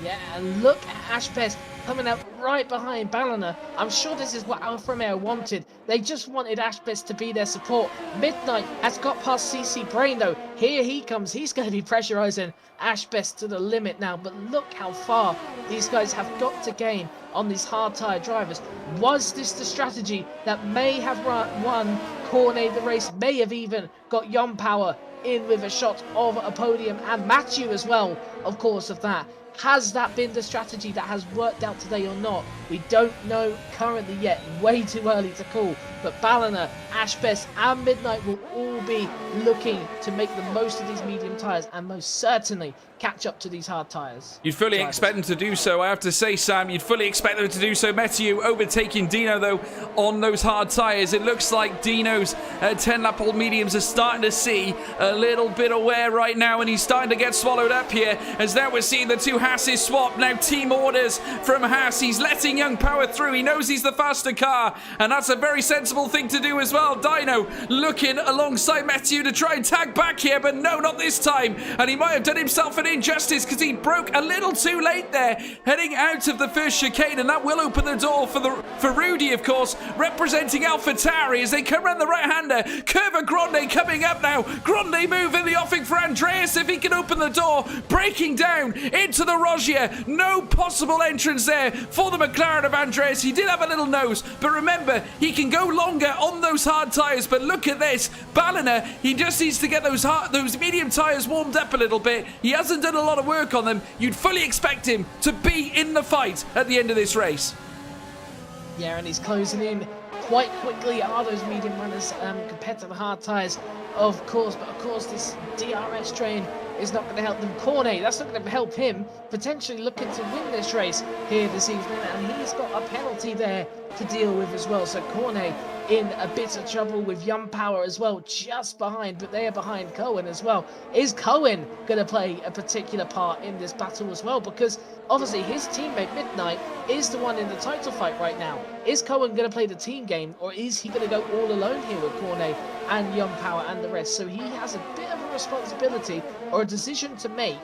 Yeah, and look at Ashbest coming out right behind Ballina. I'm sure this is what Alfa Romeo wanted. They just wanted Ashbest to be their support. Midnight has got past CC Brain though. Here he comes. He's going to be pressurizing Ashbest to the limit now. But look how far these guys have got to gain on these hard tyre drivers. Was this the strategy that may have won Cornet the race? May have even got Young Power in with a shot of a podium, and Matthew as well, of course, of that. Has that been the strategy that has worked out today or not? We don't know currently yet. Way too early to call. But Ballina, Ashbest and Midnight will all be looking to make the most of these medium tyres, and most certainly catch up to these hard tyres. You'd fully expect them to do so, I have to say, Sam. You'd fully expect them to do so. Matthew overtaking Dino, though, on those hard tyres. It looks like Dino's 10-lap-old mediums are starting to see a little bit of wear right now, and he's starting to get swallowed up here, as now we're seeing the two Haas's swap. Now team orders from Haas. He's letting Young Power through. He knows he's the faster car, and that's a very sensible thing to do as well. Dino looking alongside Matthew to try and tag back here, but no, not this time. And he might have done himself an injustice, because he broke a little too late there, heading out of the first chicane, and that will open the door for Rudy, of course, representing AlphaTauri as they come around the right-hander. Curva Grande coming up now. Grande move in the offing for Andreas if he can open the door, breaking down into the Rogier. No possible entrance there for the McLaren of Andreas. He did have a little nose, but remember, he can go longer on those hard tyres. But look at this, Ballina, he just needs to get those medium tyres warmed up a little bit. He hasn't done a lot of work on them. You'd fully expect him to be in the fight at the end of this race. Yeah, and he's closing in quite quickly, are those medium runners compared to the hard tyres, of course. But of course, this DRS train is not going to help them. Cornet, that's not going to help him potentially looking to win this race here this evening, and he's got a penalty there to deal with as well. So Cornet in a bit of trouble with Young Power as well, just behind, but they are behind Cohen as well. Is Cohen going to play a particular part in this battle as well? Because obviously his teammate Midnight is the one in the title fight right now. Is Cohen going to play the team game, or is he going to go all alone here with Cornet and Young Power and the rest? So he has a bit of a responsibility or a decision to make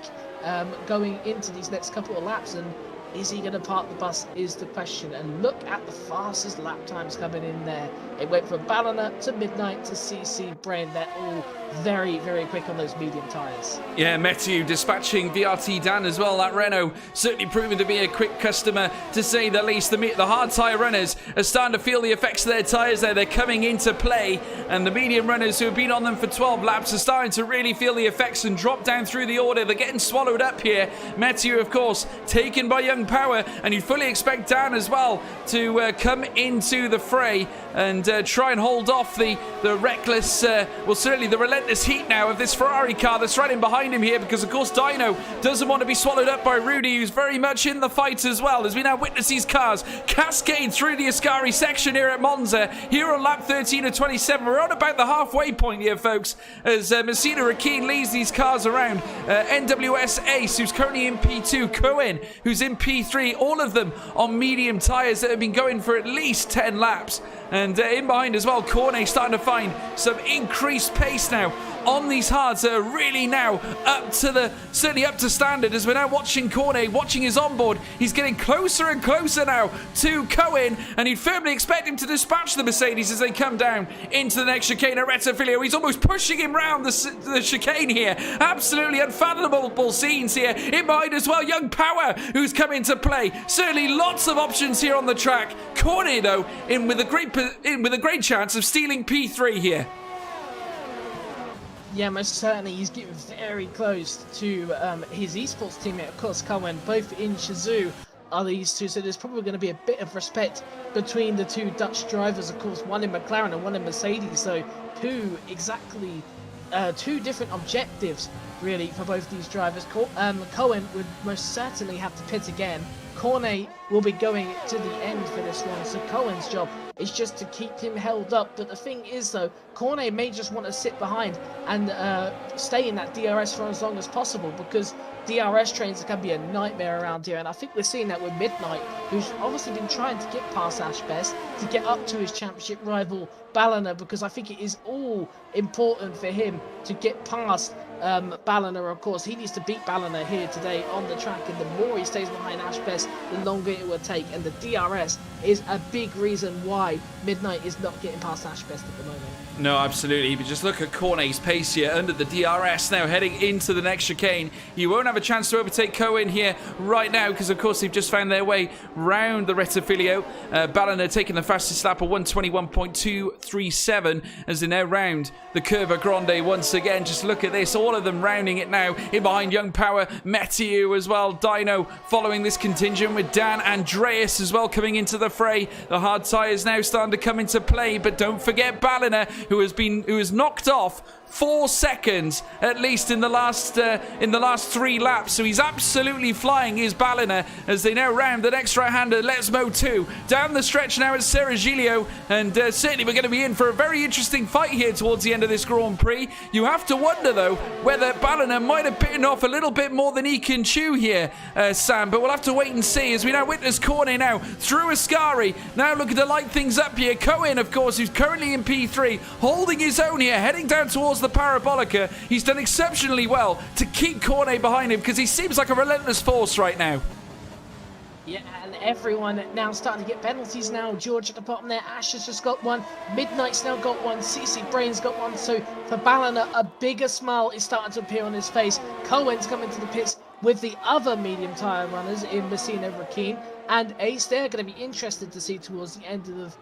going into these next couple of laps, and is he going to park the bus is the question. And look at the fastest lap times coming in there. It went from Ballina to Midnight to CC Brain. They're all very, very quick on those medium tyres. Yeah, Matthew dispatching VRT Dan as well. That Renault certainly proving to be a quick customer, to say the least. The hard tyre runners are starting to feel the effects of their tyres there. They're coming into play, and the medium runners who have been on them for 12 laps are starting to really feel the effects and drop down through the order. They're getting swallowed up here. Matthew, of course, taken by Young Power, and you'd fully expect Dan as well to come into the fray and try and hold off the reckless, well, certainly the relentless relentless heat now of this Ferrari car that's right in behind him here, because of course Dino doesn't want to be swallowed up by Rudy, who's very much in the fight as well, as we now witness these cars cascade through the Ascari section here at Monza, here on lap 13 of 27. We're on about the halfway point here, folks, as Messina Rakeen leads these cars around. NWS Ace, who's currently in P2, Cohen, who's in P3, all of them on medium tyres that have been going for at least 10 laps. And in behind as well, Cornet starting to find some increased pace now on these hards that are really now certainly up to standard, as we're now watching Cornet, watching his onboard. He's getting closer and closer now to Cohen, and you'd firmly expect him to dispatch the Mercedes as they come down into the next chicane at Rettofilio. He's almost pushing him round the chicane here. Absolutely unfathomable scenes here. In behind as well, Young Power, who's come into play. Certainly lots of options here on the track. Cornet, though, in with a great chance of stealing P3 here. Yeah, most certainly. He's getting very close to his esports teammate, of course, Cohen. Both in Shizou are these two, so there's probably going to be a bit of respect between the two Dutch drivers, of course, one in McLaren and one in Mercedes. So two different objectives, really, for both these drivers. Cohen would most certainly have to pit again. Cornet will be going to the end for this one, so Cohen's job is just to keep him held up. But the thing is, though, Cornet may just want to sit behind and stay in that DRS for as long as possible, because DRS trains can be a nightmare around here, and I think we're seeing that with Midnight, who's obviously been trying to get past Ashbest to get up to his championship rival Ballina, because I think it is all important for him to get past Ballina. Of course, he needs to beat Ballina here today on the track, and the more he stays behind Ashbest, the longer it will take, and the DRS is a big reason why Midnight is not getting past Ashbest at the moment. No, absolutely. But just look at Cornet's pace here under the DRS now, heading into the next chicane. You won't have a chance to overtake Cohen here right now, because of course they've just found their way round the Rettofilio. Ballina taking the fastest lap of 121.237 as they now round the Curva Grande once again. Just look at this, all of them rounding it now. In behind, Young Power, Metiu as well, Dino following this contingent, with Dan Andreas as well coming into the fray. The hard tyres now starting to come into play, but don't forget Ballina, who has knocked off 4 seconds at least in the last 3 laps. So he's absolutely flying, is Ballina, as they now round the next right-hander, Lesmo 2, down the stretch now at Serigilio, and certainly we're going to be in for a very interesting fight here towards the end of this Grand Prix. You have to wonder, though, whether Ballina might have bitten off a little bit more than he can chew here, Sam, but we'll have to wait and see, as we now witness Cornet now through Ascari, now looking to light things up here. Cohen, of course, who's currently in P3, holding his own here, heading down towards the Parabolica. He's done exceptionally well to keep Cornet behind him, because he seems like a relentless force right now. Yeah, and everyone now starting to get penalties now. George at the bottom there, Ash has just got one, Midnight's now got one, CC Brain's got one, so for Ballina, a bigger smile is starting to appear on his face. Cohen's coming to the pits with the other medium tyre runners in Messina Rakeen and Ace. They're going to be interested to see towards the end of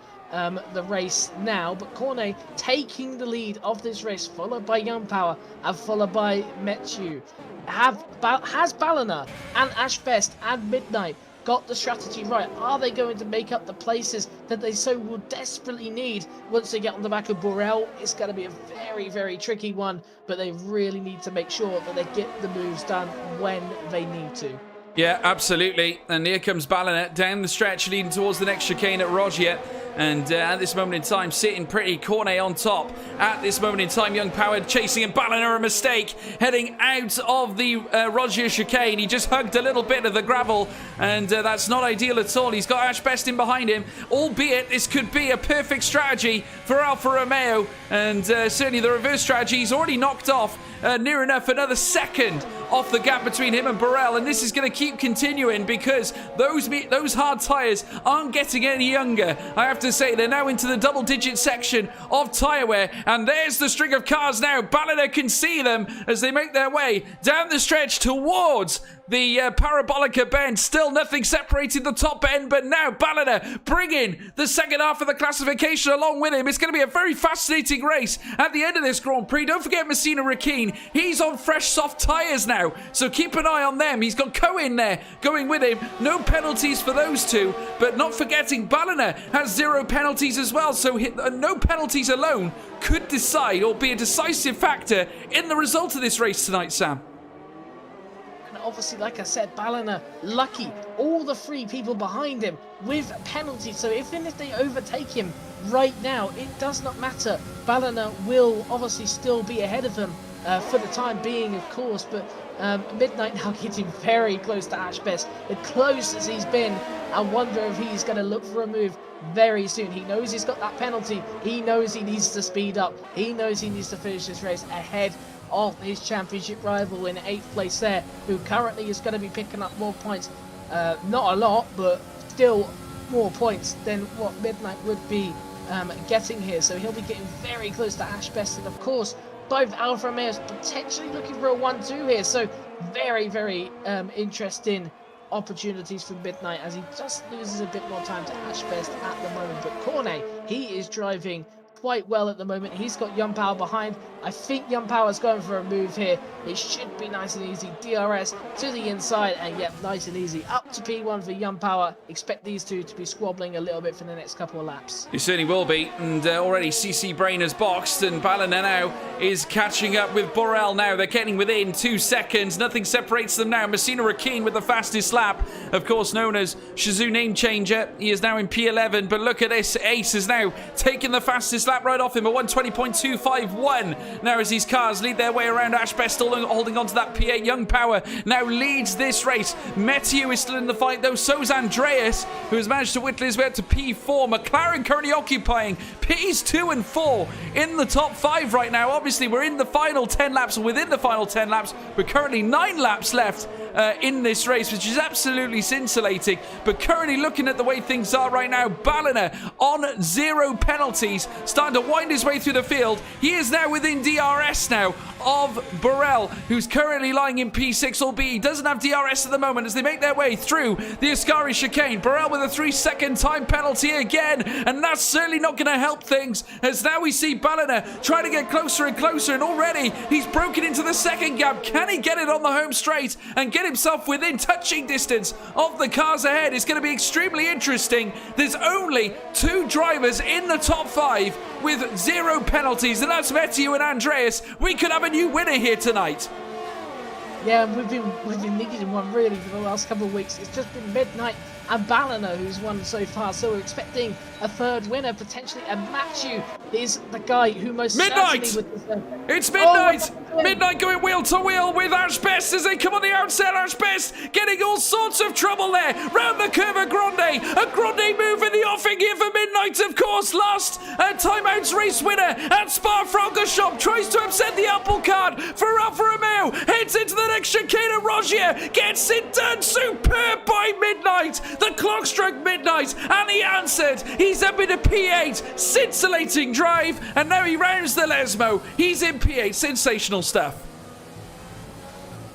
the race now, but Cornet taking the lead of this race, followed by Young Power and followed by Metiu. Has Ballina and Ashbest and Midnight got the strategy right? Are they going to make up the places that they so will desperately need once they get on the back of Borel? It's going to be a very, very tricky one, but they really need to make sure that they get the moves done when they need to. Yeah, absolutely. And here comes Ballina down the stretch, leading towards the next chicane at Rogier. And at this moment in time, sitting pretty, Cornet on top. At this moment in time, Young Power chasing him. Ballina, a mistake, heading out of the Rogier chicane. He just hugged a little bit of the gravel, and that's not ideal at all. He's got Ashbest in behind him, albeit this could be a perfect strategy for Alfa Romeo. And certainly the reverse strategy, he's already knocked off near enough another second off the gap between him and Borel, and this is going to keep continuing, because those hard tyres aren't getting any younger. I have to say, they're now into the double-digit section of tyre wear, and there's the string of cars now. Ballina can see them as they make their way down the stretch towards the Parabolica bend. Still nothing separating the top end, but now Ballina bringing the second half of the classification along with him. It's going to be a very fascinating race at the end of this Grand Prix. Don't forget Messina Rakeen. He's on fresh soft tyres now, so keep an eye on them. He's got Coe in there going with him. No penalties for those two, but not forgetting Ballina has 0 penalties as well, so no penalties alone could decide or be a decisive factor in the result of this race tonight, Sam. And obviously, like I said, Ballina lucky. All the 3 people behind him with penalties. So even if they overtake him right now, it does not matter. Ballina will obviously still be ahead of him for the time being, of course. But Midnight now getting very close to Ashbest. The closest he's been. I wonder if he's going to look for a move very soon. He knows he's got that penalty. He knows he needs to speed up. He knows he needs to finish this race ahead of his championship rival in 8th place there, who currently is going to be picking up more points. Not a lot, but still more points than what Midnight would be getting here. So he'll be getting very close to Ashbest. And of course, both Alfa Romeos potentially looking for a 1-2 here. So very, very interesting opportunities for Midnight as he just loses a bit more time to Ashbest at the moment. But Cornet, he is driving quite well at the moment. He's got Young Power behind. I think Young Power's going for a move here. It should be nice and easy. DRS to the inside, and yep, nice and easy. Up to P1 for Young Power. Expect these two to be squabbling a little bit for the next couple of laps. You certainly will be, and already CC Brain has boxed, and Ballina now is catching up with Borel now. They're getting within 2 seconds. Nothing separates them now. Messina Rakeen with the fastest lap, of course known as Shazoo Name Changer. He is now in P11, but look at this. Ace is now taking the fastest lap right off him, a 120.251. Now as these cars lead their way around Ashbest, still holding on to that P8. Young Power now leads this race. Meteo is still in the fight though. So's Andreas, who has managed to whittle his way up to P4. McLaren currently occupying Ps 2 and 4 in the top 5 right now. Obviously we're in the final 10 laps, or within the final 10 laps. We're currently 9 laps left in this race, which is absolutely scintillating. But currently looking at the way things are right now, Ballina on 0 penalties, starting to wind his way through the field. He is now within DRS now of Burrell, who's currently lying in P6, albeit he doesn't have DRS at the moment as they make their way through the Ascari chicane. Burrell with a 3-second time penalty again, and that's certainly not going to help things, as now we see Ballina trying to get closer and closer, and already he's broken into the second gap. Can he get it on the home straight and get himself within touching distance of the cars ahead? It's going to be extremely interesting. There's only 2 drivers in the top 5 with 0 penalties, and that's Meteo and Andreas. We could have a new winner here tonight. Yeah, we've been needing one really for the last couple of weeks. It's just been Midnight and Ballina who's won so far, so we're expecting a third winner potentially. And Matthew is the guy who most Midnight! certainly would. It's Midnight! Midnight going wheel to wheel with Ashbest as they come on the outside. Ashbest getting all sorts of trouble there. Round the curve of Grande. A Grande move in the offing here for Midnight, of course. Last timeouts race winner at Spa-Francorchamps. Tries to upset the apple card for Alfa Romeo. Heads into the next chicane. Rogier gets it done. Superb by Midnight. The clock struck Midnight and he answered. He's up in a P8. Scintillating drive. And now he rounds the Lesmo. He's in P8. Sensational stuff.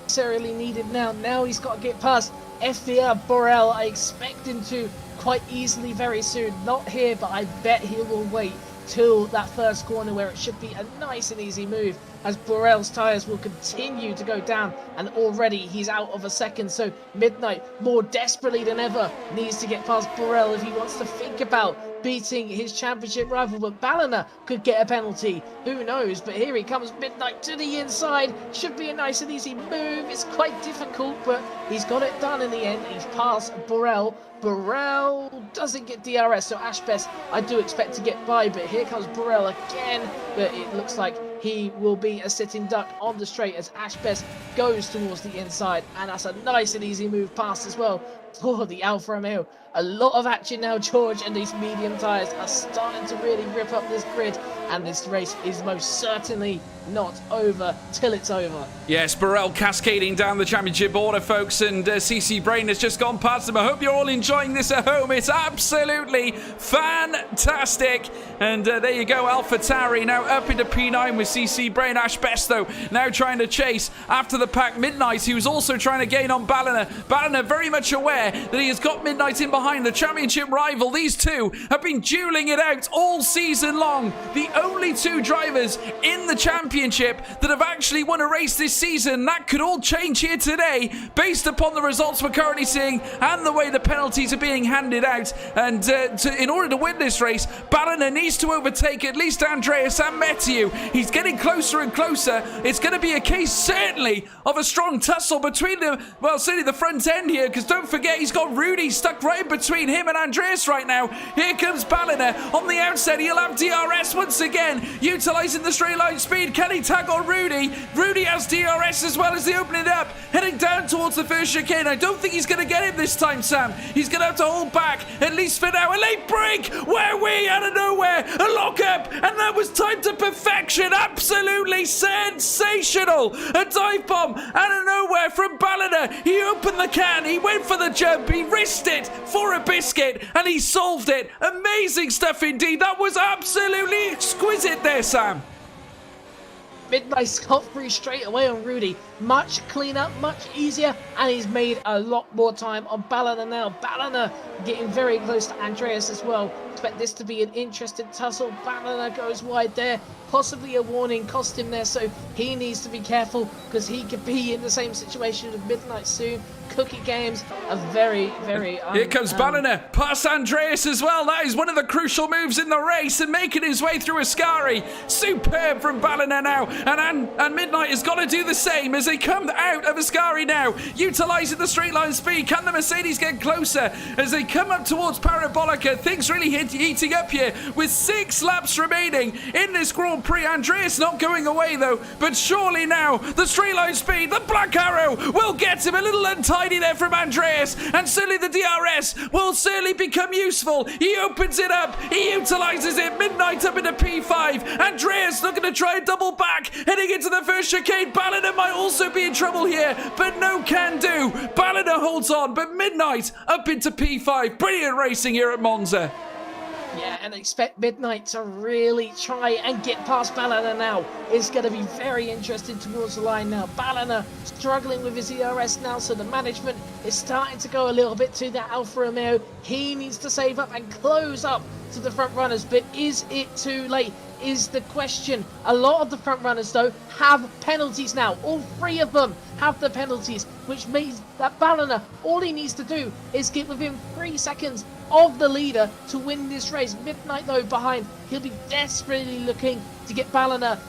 Necessarily needed now. Now he's got to get past FVR Borel. I expect him to quite easily very soon. Not here, but I bet he will wait till that first corner where it should be a nice and easy move, as Borel's tyres will continue to go down, and already he's out of a second. So Midnight, more desperately than ever, needs to get past Borel if he wants to think about beating his championship rival. But Ballina could get a penalty, who knows? But here he comes, Midnight to the inside. Should be a nice and easy move. It's quite difficult, but he's got it done in the end. He's passed Borel. Borel doesn't get DRS, so Ashbest I do expect to get by, but here comes Borel again, but it looks like he will be a sitting duck on the straight as Ashbest goes towards the inside, and that's a nice and easy move past as well for the Alfa Romeo. A lot of action now, George, and these medium tyres are starting to really rip up this grid. and this race is most certainly not over till it's over. Yes, Burrell cascading down the championship order, folks, and CC Brain has just gone past him. I hope you're all enjoying this at home. It's absolutely fantastic. And there you go, AlphaTauri now up into P9 with CC Brain. Ash Besto now trying to chase after the pack. Midnight, he was also trying to gain on Ballina. Ballina very much aware that he has got Midnight in behind, the championship rival. These two have been dueling it out all season long. The only two drivers in the championship that have actually won a race this season. That could all change here today based upon the results we're currently seeing and the way the penalties are being handed out. And in order to win this race, Ballina needs to overtake at least Andreas and Matthew. He's getting closer and closer. It's going to be a case certainly of a strong tussle between them. Well, certainly the front end here, because don't forget he's got Rudy stuck right in between him and Andreas right now. Here comes Ballina on the outset. He'll have DRS once again, utilising the straight line speed. Can he tag on Rudy? Rudy has DRS as well as they open it up, heading down towards the first chicane. I don't think he's going to get him this time, Sam. He's going to have to hold back, at least for now. A late break, where we out of nowhere, a lock-up, and that was timed to perfection. Absolutely sensational. A dive bomb out of nowhere from Ballina. He opened the can, he went for the jump, he risked it for a biscuit, and he solved it. Amazing stuff indeed. That was absolutely exquisite there, Sam. Midnight's got through straight away on Rudy. Much cleaner, much easier, and he's made a lot more time on Ballina now. Ballina getting very close to Andreas as well. Expect this to be an interesting tussle. Ballina goes wide there. Possibly a warning cost him there, so he needs to be careful because he could be in the same situation with Midnight soon. Cookie games are very, very... Here comes Ballina, past Andreas as well. That is one of the crucial moves in the race, and making his way through Ascari. Superb from Ballina now, and Midnight has got to do the same as they come out of Ascari now, utilising the straight line speed. Can the Mercedes get closer as they come up towards Parabolica? Things really heating up here with 6 laps remaining in this Grand Prix. Andreas not going away though, but surely now the straight line speed, the black arrow will get him. A little untidy there from Andreas, and certainly the DRS will certainly become useful. He opens it up, he utilises it. Midnight up into P5. Andreas looking to try and double back, heading into the first chicane. Ballina might also be in trouble here, but no can do. Ballina holds on, but Midnight up into P5. Brilliant racing here at Monza. Yeah, and expect Midnight to really try and get past Ballina now. It's going to be very interesting towards the line now. Ballina struggling with his ERS now, so the management is starting to go a little bit to that Alfa Romeo. He needs to save up and close up to the front runners, but is it too late? Is the question. A lot of the front runners though have penalties now. All 3 of them have the penalties, which means that Ballina, all he needs to do is get within 3 seconds of the leader to win this race. Midnight though behind, he'll be desperately looking to get Ballina,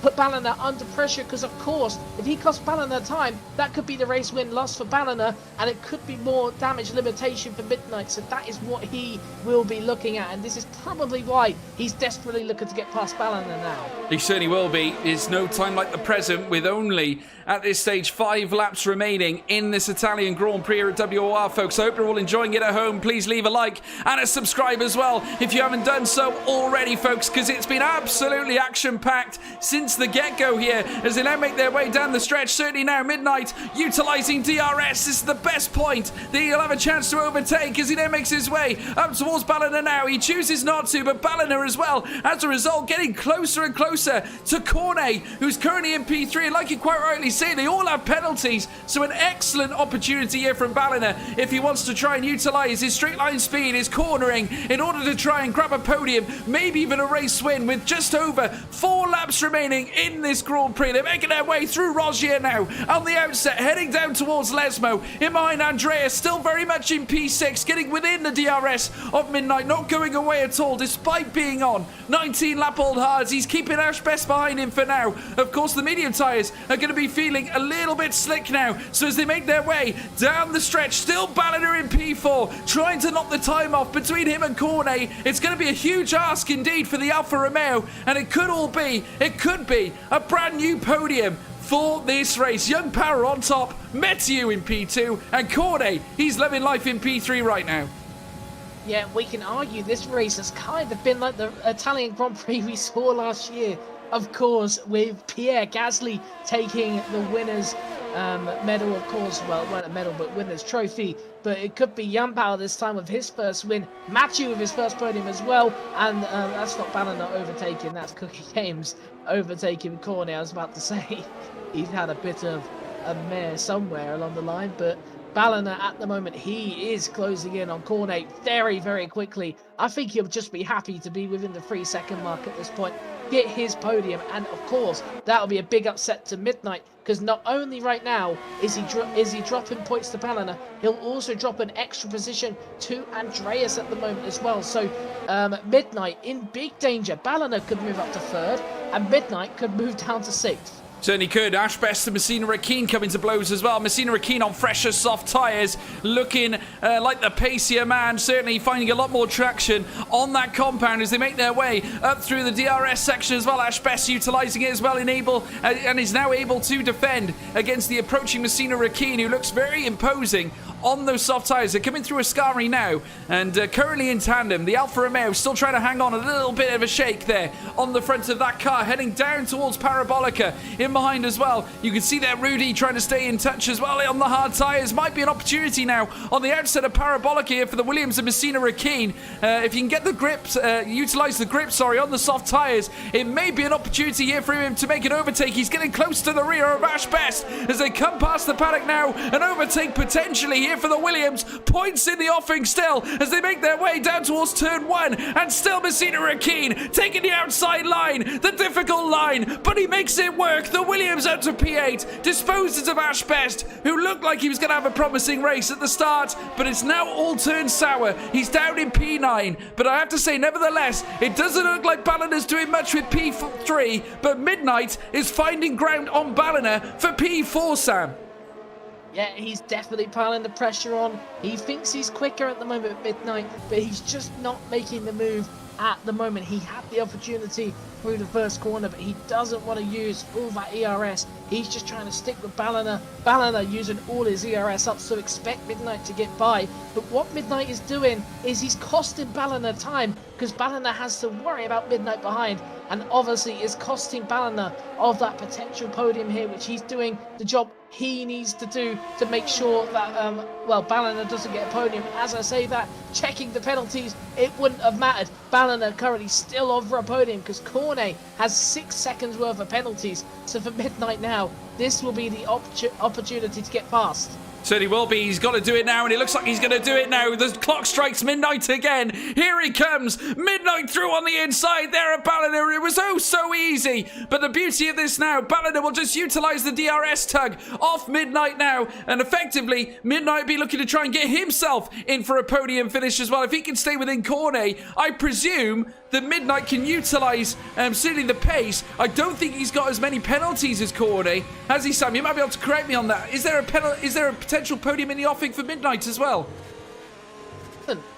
put Ballina under pressure, because of course if he costs Ballina time, that could be the race win loss for Ballina, and it could be more damage limitation for Midnight. So that is what he will be looking at, and this is probably why he's desperately looking to get past Ballina now. He certainly will be. It's no time like the present, with only at this stage 5 laps remaining in this Italian Grand Prix at WOR, folks. I hope you're all enjoying it at home. Please leave a like and a subscribe as well if you haven't done so already, folks, because it's been absolutely action-packed since the get-go here as they now make their way down the stretch. Certainly now Midnight utilising DRS. This is the best point that he'll have a chance to overtake as he now makes his way up towards Ballina now. He chooses not to, but Ballina as well, as a result, getting closer and closer to Cornet, who's currently in P3. And like you quite rightly say, they all have penalties, so an excellent opportunity here from Ballina if he wants to try and utilise his straight line speed, his cornering, in order to try and grab a podium, maybe even a race win, with just over 4 laps remaining in this Grand Prix. They're making their way through Rogier now on the outset, heading down towards Lesmo. In behind Andreas, still very much in P6, getting within the DRS of Midnight, not going away at all despite being on 19 lap old hards. He's keeping Ash Best behind him for now. Of course, the medium tyres are going to be feeling a little bit slick now, so as they make their way down the stretch, still Ballina in P4, trying to knock the time off between him and Cornet. It's going to be a huge ask indeed for the Alfa Romeo, and it could be a brand new podium for this race. Young Power on top, Matthew in P2, and Cornet, he's living life in P3 right now. Yeah, we can argue this race has kind of been like the Italian Grand Prix we saw last year. Of course, with Pierre Gasly taking the winner's medal, of course. Well, not a medal, but winner's trophy. But it could be Jan Power this time with his first win. Matthew with his first podium as well. And that's not Ballina overtaking. That's Cookie Games overtaking Cornet. I was about to say he's had a bit of a mare somewhere along the line, but Ballina at the moment, he is closing in on Cornet very, very quickly. I think he'll just be happy to be within the 3-second mark at this point, get his podium, and of course, that'll be a big upset to Midnight, because not only right now is he dropping points to Ballina, he'll also drop an extra position to Andreas at the moment as well. So Midnight in big danger. Ballina could move up to 3rd, and Midnight could move down to 6th. Certainly could. Ash Best and Messina Rakeen coming to blows as well. Messina Rakeen on fresher, soft tyres, looking like the pacier man, certainly finding a lot more traction on that compound as they make their way up through the DRS section as well. Ash Best utilising it as well, and is now able to defend against the approaching Messina Rakeen, who looks very imposing on those soft tyres. They're coming through Ascari now, and currently in tandem. The Alfa Romeo still trying to hang on, a little bit of a shake there on the front of that car, heading down towards Parabolica. In behind as well, you can see there Rudy trying to stay in touch as well on the hard tyres. Might be an opportunity now on the outset of Parabolica here for the Williams and Messina Rakeen. If you can get the grips, utilise the grip, on the soft tyres, it may be an opportunity here for him to make an overtake. He's getting close to the rear of Ash Best as they come past the paddock now. An overtake potentially here for the Williams. Points in the offing still as they make their way down towards turn 1, and still Messina Rakeen taking the outside line, the difficult line, but he makes it work. The Williams out to P8, disposes of Ash Best, who looked like he was going to have a promising race at the start, but it's now all turned sour. He's down in P9, but I have to say, nevertheless, it doesn't look like Ballina's doing much with P3, but Midnight is finding ground on Ballina for P4, Sam. Yeah, he's definitely piling the pressure on. He thinks he's quicker at the moment at Midnight, but he's just not making the move at the moment. He had the opportunity through the first corner, but he doesn't want to use all that ERS. He's just trying to stick with Ballina. Ballina using all his ERS up, so expect Midnight to get by. But what Midnight is doing is he's costing Ballina time, because Ballina has to worry about Midnight behind, and obviously is costing Ballina of that potential podium here, which he's doing the job he needs to do to make sure that, Ballina doesn't get a podium. As I say that, checking the penalties, it wouldn't have mattered. Ballina currently still over a podium because Cornet has 6 seconds worth of penalties. So for Midnight now, this will be the opportunity to get past. Certainly will be. He's got to do it now, and it looks like he's going to do it now. The clock strikes midnight again. Here he comes. Midnight through on the inside there at Ballina. It was so easy. But the beauty of this now, Ballina will just utilise the DRS tug off Midnight now, and effectively, Midnight will be looking to try and get himself in for a podium finish as well. If he can stay within Cornet, I presume that Midnight can utilise certainly the pace. I don't think he's got as many penalties as Cornet. Has he, Sam? You might be able to correct me on that. Is there a potential podium in the offing for Midnight as well?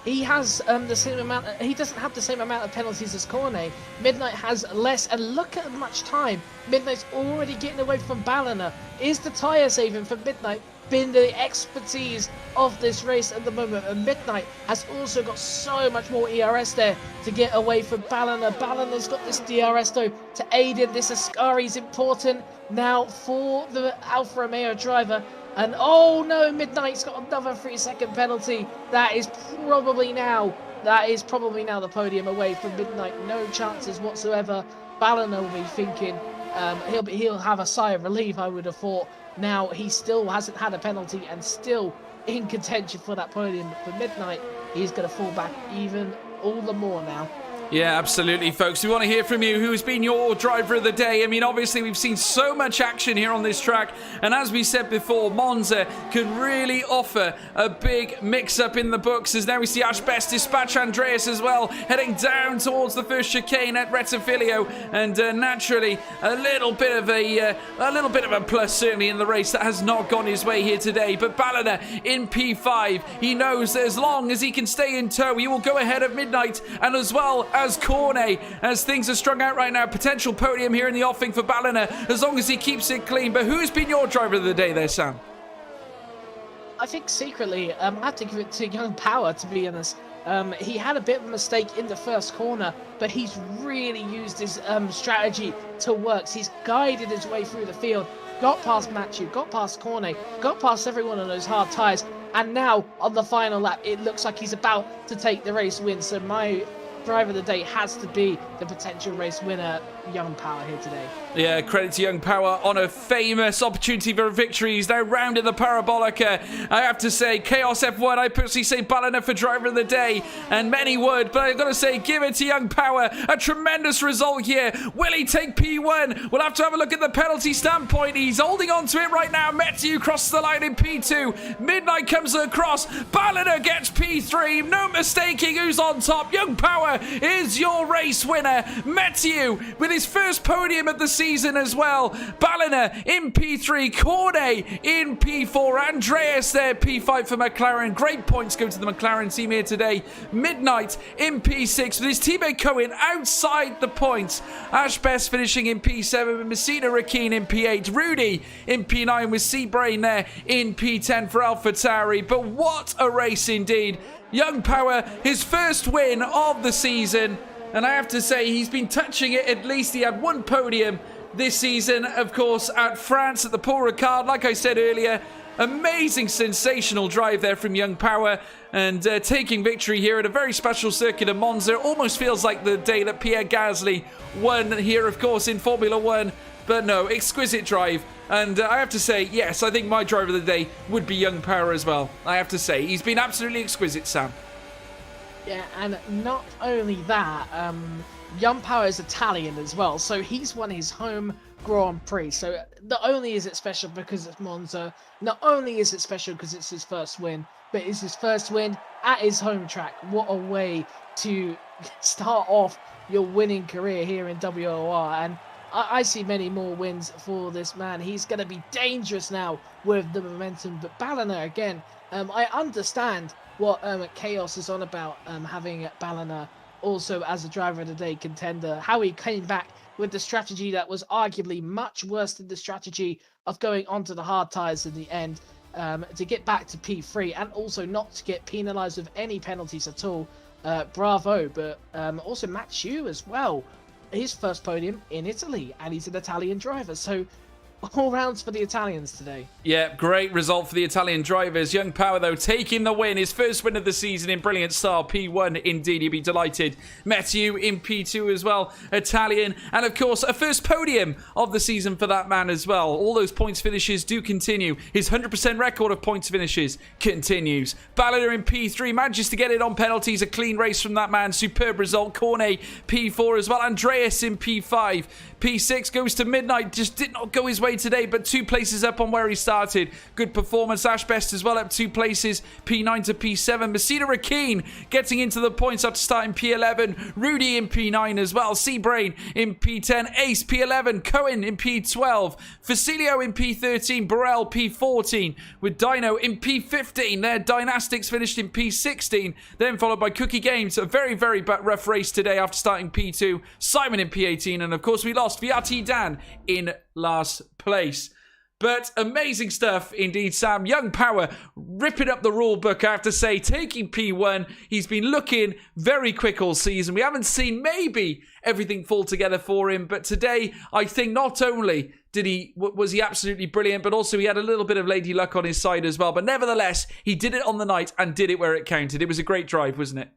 He has the same amount. He doesn't have the same amount of penalties as Cornet. Midnight has less, and look at how much time Midnight's already getting away from Ballina. Is the tyre saving for Midnight been the expertise of this race at the moment? And Midnight has also got so much more ERS there to get away from Ballina. Ballina's got this DRS though to aid in this. Ascari's important now for the Alfa Romeo driver. And oh no, Midnight's got another 3-second penalty. That is probably now the podium away from Midnight. No chances whatsoever. Ballina will be thinking he'll have a sigh of relief, I would have thought. Now he still hasn't had a penalty and still in contention for that podium. But for Midnight, he's going to fall back even all the more now. Yeah, absolutely, folks. We want to hear from you. Who's been your driver of the day? I mean, obviously, we've seen so much action here on this track. And as we said before, Monza could really offer a big mix-up in the books. As now we see Ash Best dispatch Andreas as well, heading down towards the first chicane at Rettofilio. And naturally, a little bit of a plus, certainly, in the race. That has not gone his way here today. But Ballina in P5. He knows that as long as he can stay in tow, he will go ahead of Midnight. And as well as Cornet, as things are strung out right now. Potential podium here in the offing for Ballina, as long as he keeps it clean. But who's been your driver of the day there, Sam? I think secretly, I have to give it to Young Power, to be honest. He had a bit of a mistake in the first corner, but he's really used his strategy to work. He's guided his way through the field, got past Matthew, got past Cornet, got past everyone on those hard tyres, and now on the final lap, it looks like he's about to take the race win. So my driver of the day has to be the potential race winner, Young Power, here today. Yeah, credit to Young Power on a famous opportunity for a victory. He's now rounding the parabolica. I have to say, Chaos F1, I personally say Ballina for driver of the day, and many would, but I've got to say, give it to Young Power. A tremendous result here. Will he take P1? We'll have to have a look at the penalty standpoint. He's holding on to it right now. Metsu crosses the line in P2. Midnight comes across. Ballina gets P3. No mistaking who's on top. Young Power is your race winner. Metsu with his first podium of the season as well. Ballina in P3, Cornet in P4, Andreas there, P5 for McLaren. Great points go to the McLaren team here today. Midnight in P6 with his teammate Cohen outside the points. Ash Best finishing in P7 with Messina Rakeen in P8. Rudy in P9 with Seabrain there in P10 for AlphaTauri. But what a race indeed. Young Power, his first win of the season. And I have to say, he's been touching it. At least he had one podium this season, of course, at France at the Paul Ricard. Like I said earlier, amazing, sensational drive there from Young Power, and taking victory here at a very special circuit of Monza. Almost feels like the day that Pierre Gasly won here, of course, in Formula One. But no, exquisite drive. And I have to say, yes, I think my driver of the day would be Young Power as well. I have to say, he's been absolutely exquisite, Sam. Yeah, and not only that, Young Power is Italian as well, so he's won his home Grand Prix. So not only is it special because it's Monza, not only is it special because it's his first win, but it's his first win at his home track. What a way to start off your winning career here in WOR. And I see many more wins for this man. He's going to be dangerous now with the momentum. But Ballina, again, I understand what Chaos is on about, having Ballina also as a driver of the day contender, how he came back with the strategy that was arguably much worse than the strategy of going onto the hard tyres in the end, to get back to P3 and also not to get penalised with any penalties at all. Bravo. But also Mathieu as well, his first podium in Italy, and he's an Italian driver, so all rounds for the Italians today. Yeah, great result for the Italian drivers. Young Power, though, taking the win. His first win of the season in brilliant style. P1, indeed, you'd be delighted. Matthew in P2 as well. Italian. And, of course, a first podium of the season for that man as well. All those points finishes do continue. His 100% record of points finishes continues. Ballina in P3 manages to get it on penalties. A clean race from that man. Superb result. Cornet P4 as well. Andreas in P5. P6 goes to Midnight. Just did not go his way today, but 2 places up on where he started. Good performance. Ash Best as well, up 2 places. P9 to P7. Messina Rakeen getting into the points after starting P11. Rudy in P9 as well. Seabrain in P10. Ace P11. Cohen in P12. Facilio in P13. Burrell P14. With Dino in P15. Their Dynastics finished in P16. Then followed by Cookie Games. A very, very rough race today after starting P2. Simon in P18. And of course, we lost Viati Dan in last place. But amazing stuff indeed, Sam. Young Power ripping up the rule book, I have to say, taking P1. He's been looking very quick all season. We haven't seen maybe everything fall together for him, but today I think not only was he absolutely brilliant, but also he had a little bit of lady luck on his side as well. But nevertheless, he did it on the night and did it where it counted. It was a great drive, wasn't it?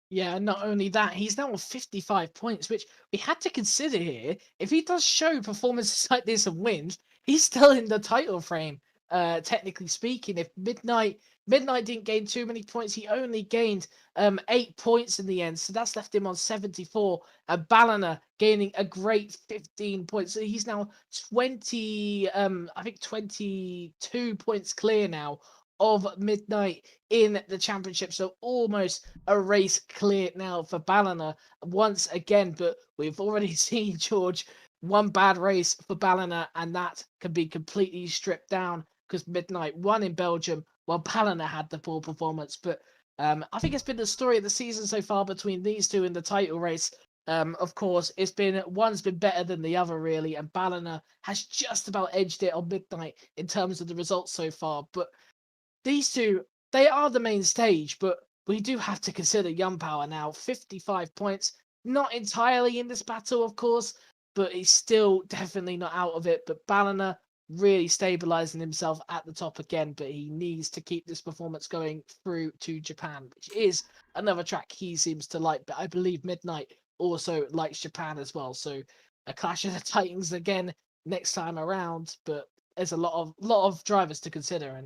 Yeah, not only that, he's now on 55 points, which we had to consider here. If he does show performances like this and wins, he's still in the title frame, technically speaking. If Midnight didn't gain too many points, he only gained 8 points in the end, so that's left him on 74. And Ballina gaining a great 15 points, so he's now 22 points clear now of Midnight in the championship. So almost a race clear now for Ballina once again. But we've already seen, George, one bad race for Ballina, and that can be completely stripped down because Midnight won in Belgium while Ballina had the poor performance. But I think it's been the story of the season so far between these two in the title race. Of course, one's been better than the other, really, and Ballina has just about edged it on Midnight in terms of the results so far. But these two, they are the main stage, but we do have to consider Young Power now. 55 points, not entirely in this battle, of course, but he's still definitely not out of it. But Ballina really stabilizing himself at the top again, but he needs to keep this performance going through to Japan, which is another track he seems to like. But I believe Midnight also likes Japan as well. So a clash of the Titans again next time around, but there's a lot of drivers to consider.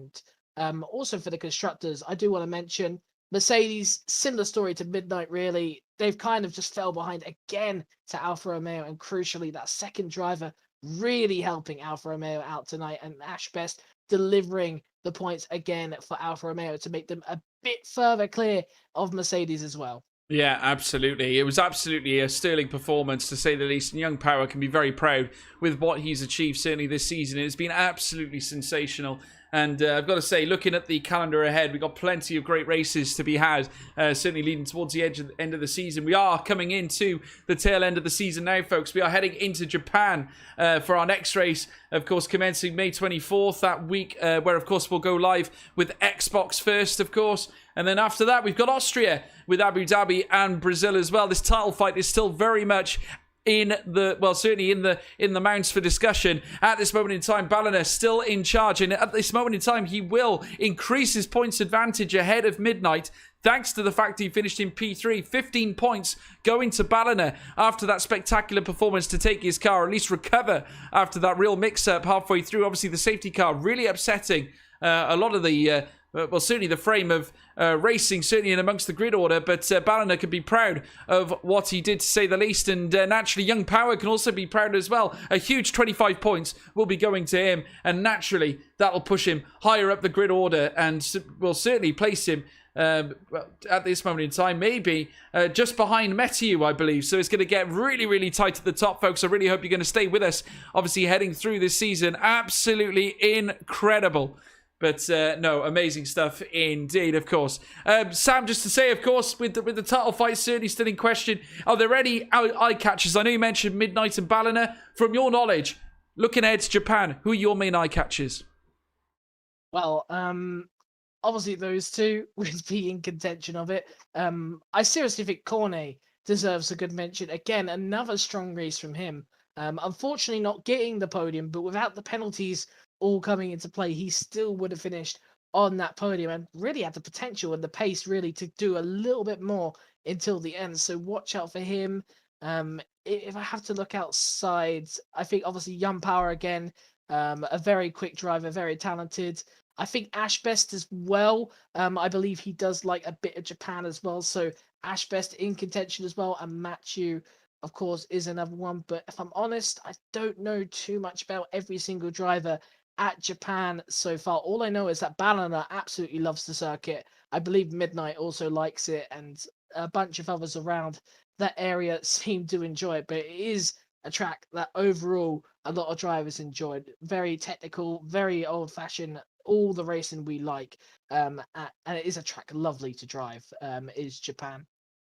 And also for the constructors, I do want to mention Mercedes, similar story to Midnight, really. They've kind of just fell behind again to Alfa Romeo, and crucially, that second driver really helping Alfa Romeo out tonight, and Ash Best delivering the points again for Alfa Romeo to make them a bit further clear of Mercedes as well. Yeah, absolutely. It was absolutely a sterling performance, to say the least. And Young Power can be very proud with what he's achieved, certainly this season. It's been absolutely sensational. And I've got to say, looking at the calendar ahead, we've got plenty of great races to be had, certainly leading towards the end of the season. We are coming into the tail end of the season now, folks. We are heading into Japan for our next race, of course, commencing May 24th, that week, where, of course, we'll go live with Xbox first, of course. And then after that, we've got Austria with Abu Dhabi and Brazil as well. This title fight is still very much certainly in the mounts for discussion. At this moment in time, Ballina still in charge, and at this moment in time, he will increase his points advantage ahead of Midnight, thanks to the fact he finished in P3. 15 points going to Ballina after that spectacular performance to take his car, or at least recover after that real mix-up halfway through. Obviously, the safety car really upsetting a lot of the certainly the frame of racing, certainly in amongst the grid order, but Ballina can be proud of what he did, to say the least, and naturally Young Power can also be proud as well. A huge 25 points will be going to him, and naturally that'll push him higher up the grid order and will certainly place him at this moment in time, maybe just behind Metiu, I believe. So it's going to get really, really tight at the top, folks. I really hope you're going to stay with us, obviously heading through this season. Absolutely incredible. But no, amazing stuff indeed, of course. Sam, just to say, of course, with the title fight certainly still in question, are there any eye catchers? I know you mentioned Midnight and Ballina. From your knowledge, looking ahead to Japan, who are your main eye catchers? Well, obviously those two would be in contention of it. I seriously think Cornet deserves a good mention. Again, another strong race from him. Unfortunately not getting the podium, but without the penalties all coming into play, he still would have finished on that podium and really had the potential and the pace really to do a little bit more until the end. So watch out for him. If I have to look outside, I think obviously Young Power again, a very quick driver, very talented. I think Ash Best as well. I believe he does like a bit of Japan as well. So Ash Best in contention as well. And Matthew, of course, is another one. But if I'm honest, I don't know too much about every single driver at Japan so far. All I know is that Ballina absolutely loves the circuit. I believe Midnight also likes it, and a bunch of others around that area seem to enjoy it. But it is a track that overall a lot of drivers enjoyed. Very technical, very old-fashioned, all the racing we like. And it is a track lovely to drive, is Japan.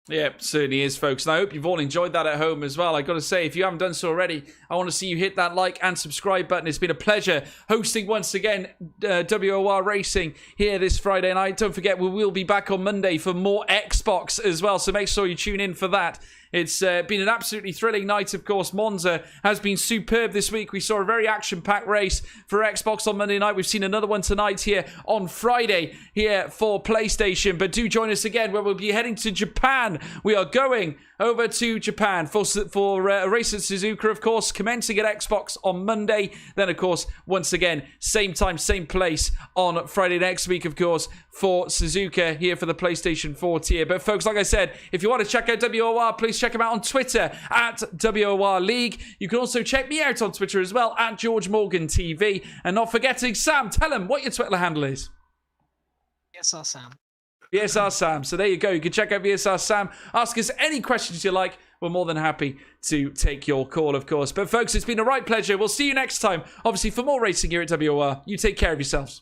Yeah, certainly is, folks. And I hope you've all enjoyed that at home as well. I got to say, if you haven't done so already, I want to see you hit that like and subscribe button. It's been a pleasure hosting once again WOR Racing here this Friday night. Don't forget, we will be back on Monday for more Xbox as well, so make sure you tune in for that. It's been an absolutely thrilling night, of course. Monza has been superb this week. We saw a very action-packed race for Xbox on Monday night. We've seen another one tonight here on Friday here for PlayStation. But do join us again where we'll be heading to Japan. We are going over to Japan for a race at Suzuka, of course, commencing at Xbox on Monday. Then, of course, once again, same time, same place on Friday next week, of course, for Suzuka here for the PlayStation 4 tier. But, folks, like I said, if you want to check out WOR, please check them out on Twitter at WOR League. You can also check me out on Twitter as well at George Morgan TV. And not forgetting, Sam, tell them what your Twitter handle is. VSR Sam. VSR Sam. So there you go. You can check out VSR Sam. Ask us any questions you like. We're more than happy to take your call, of course. But folks, it's been a right pleasure. We'll see you next time. Obviously, for more racing here at WOR, you take care of yourselves.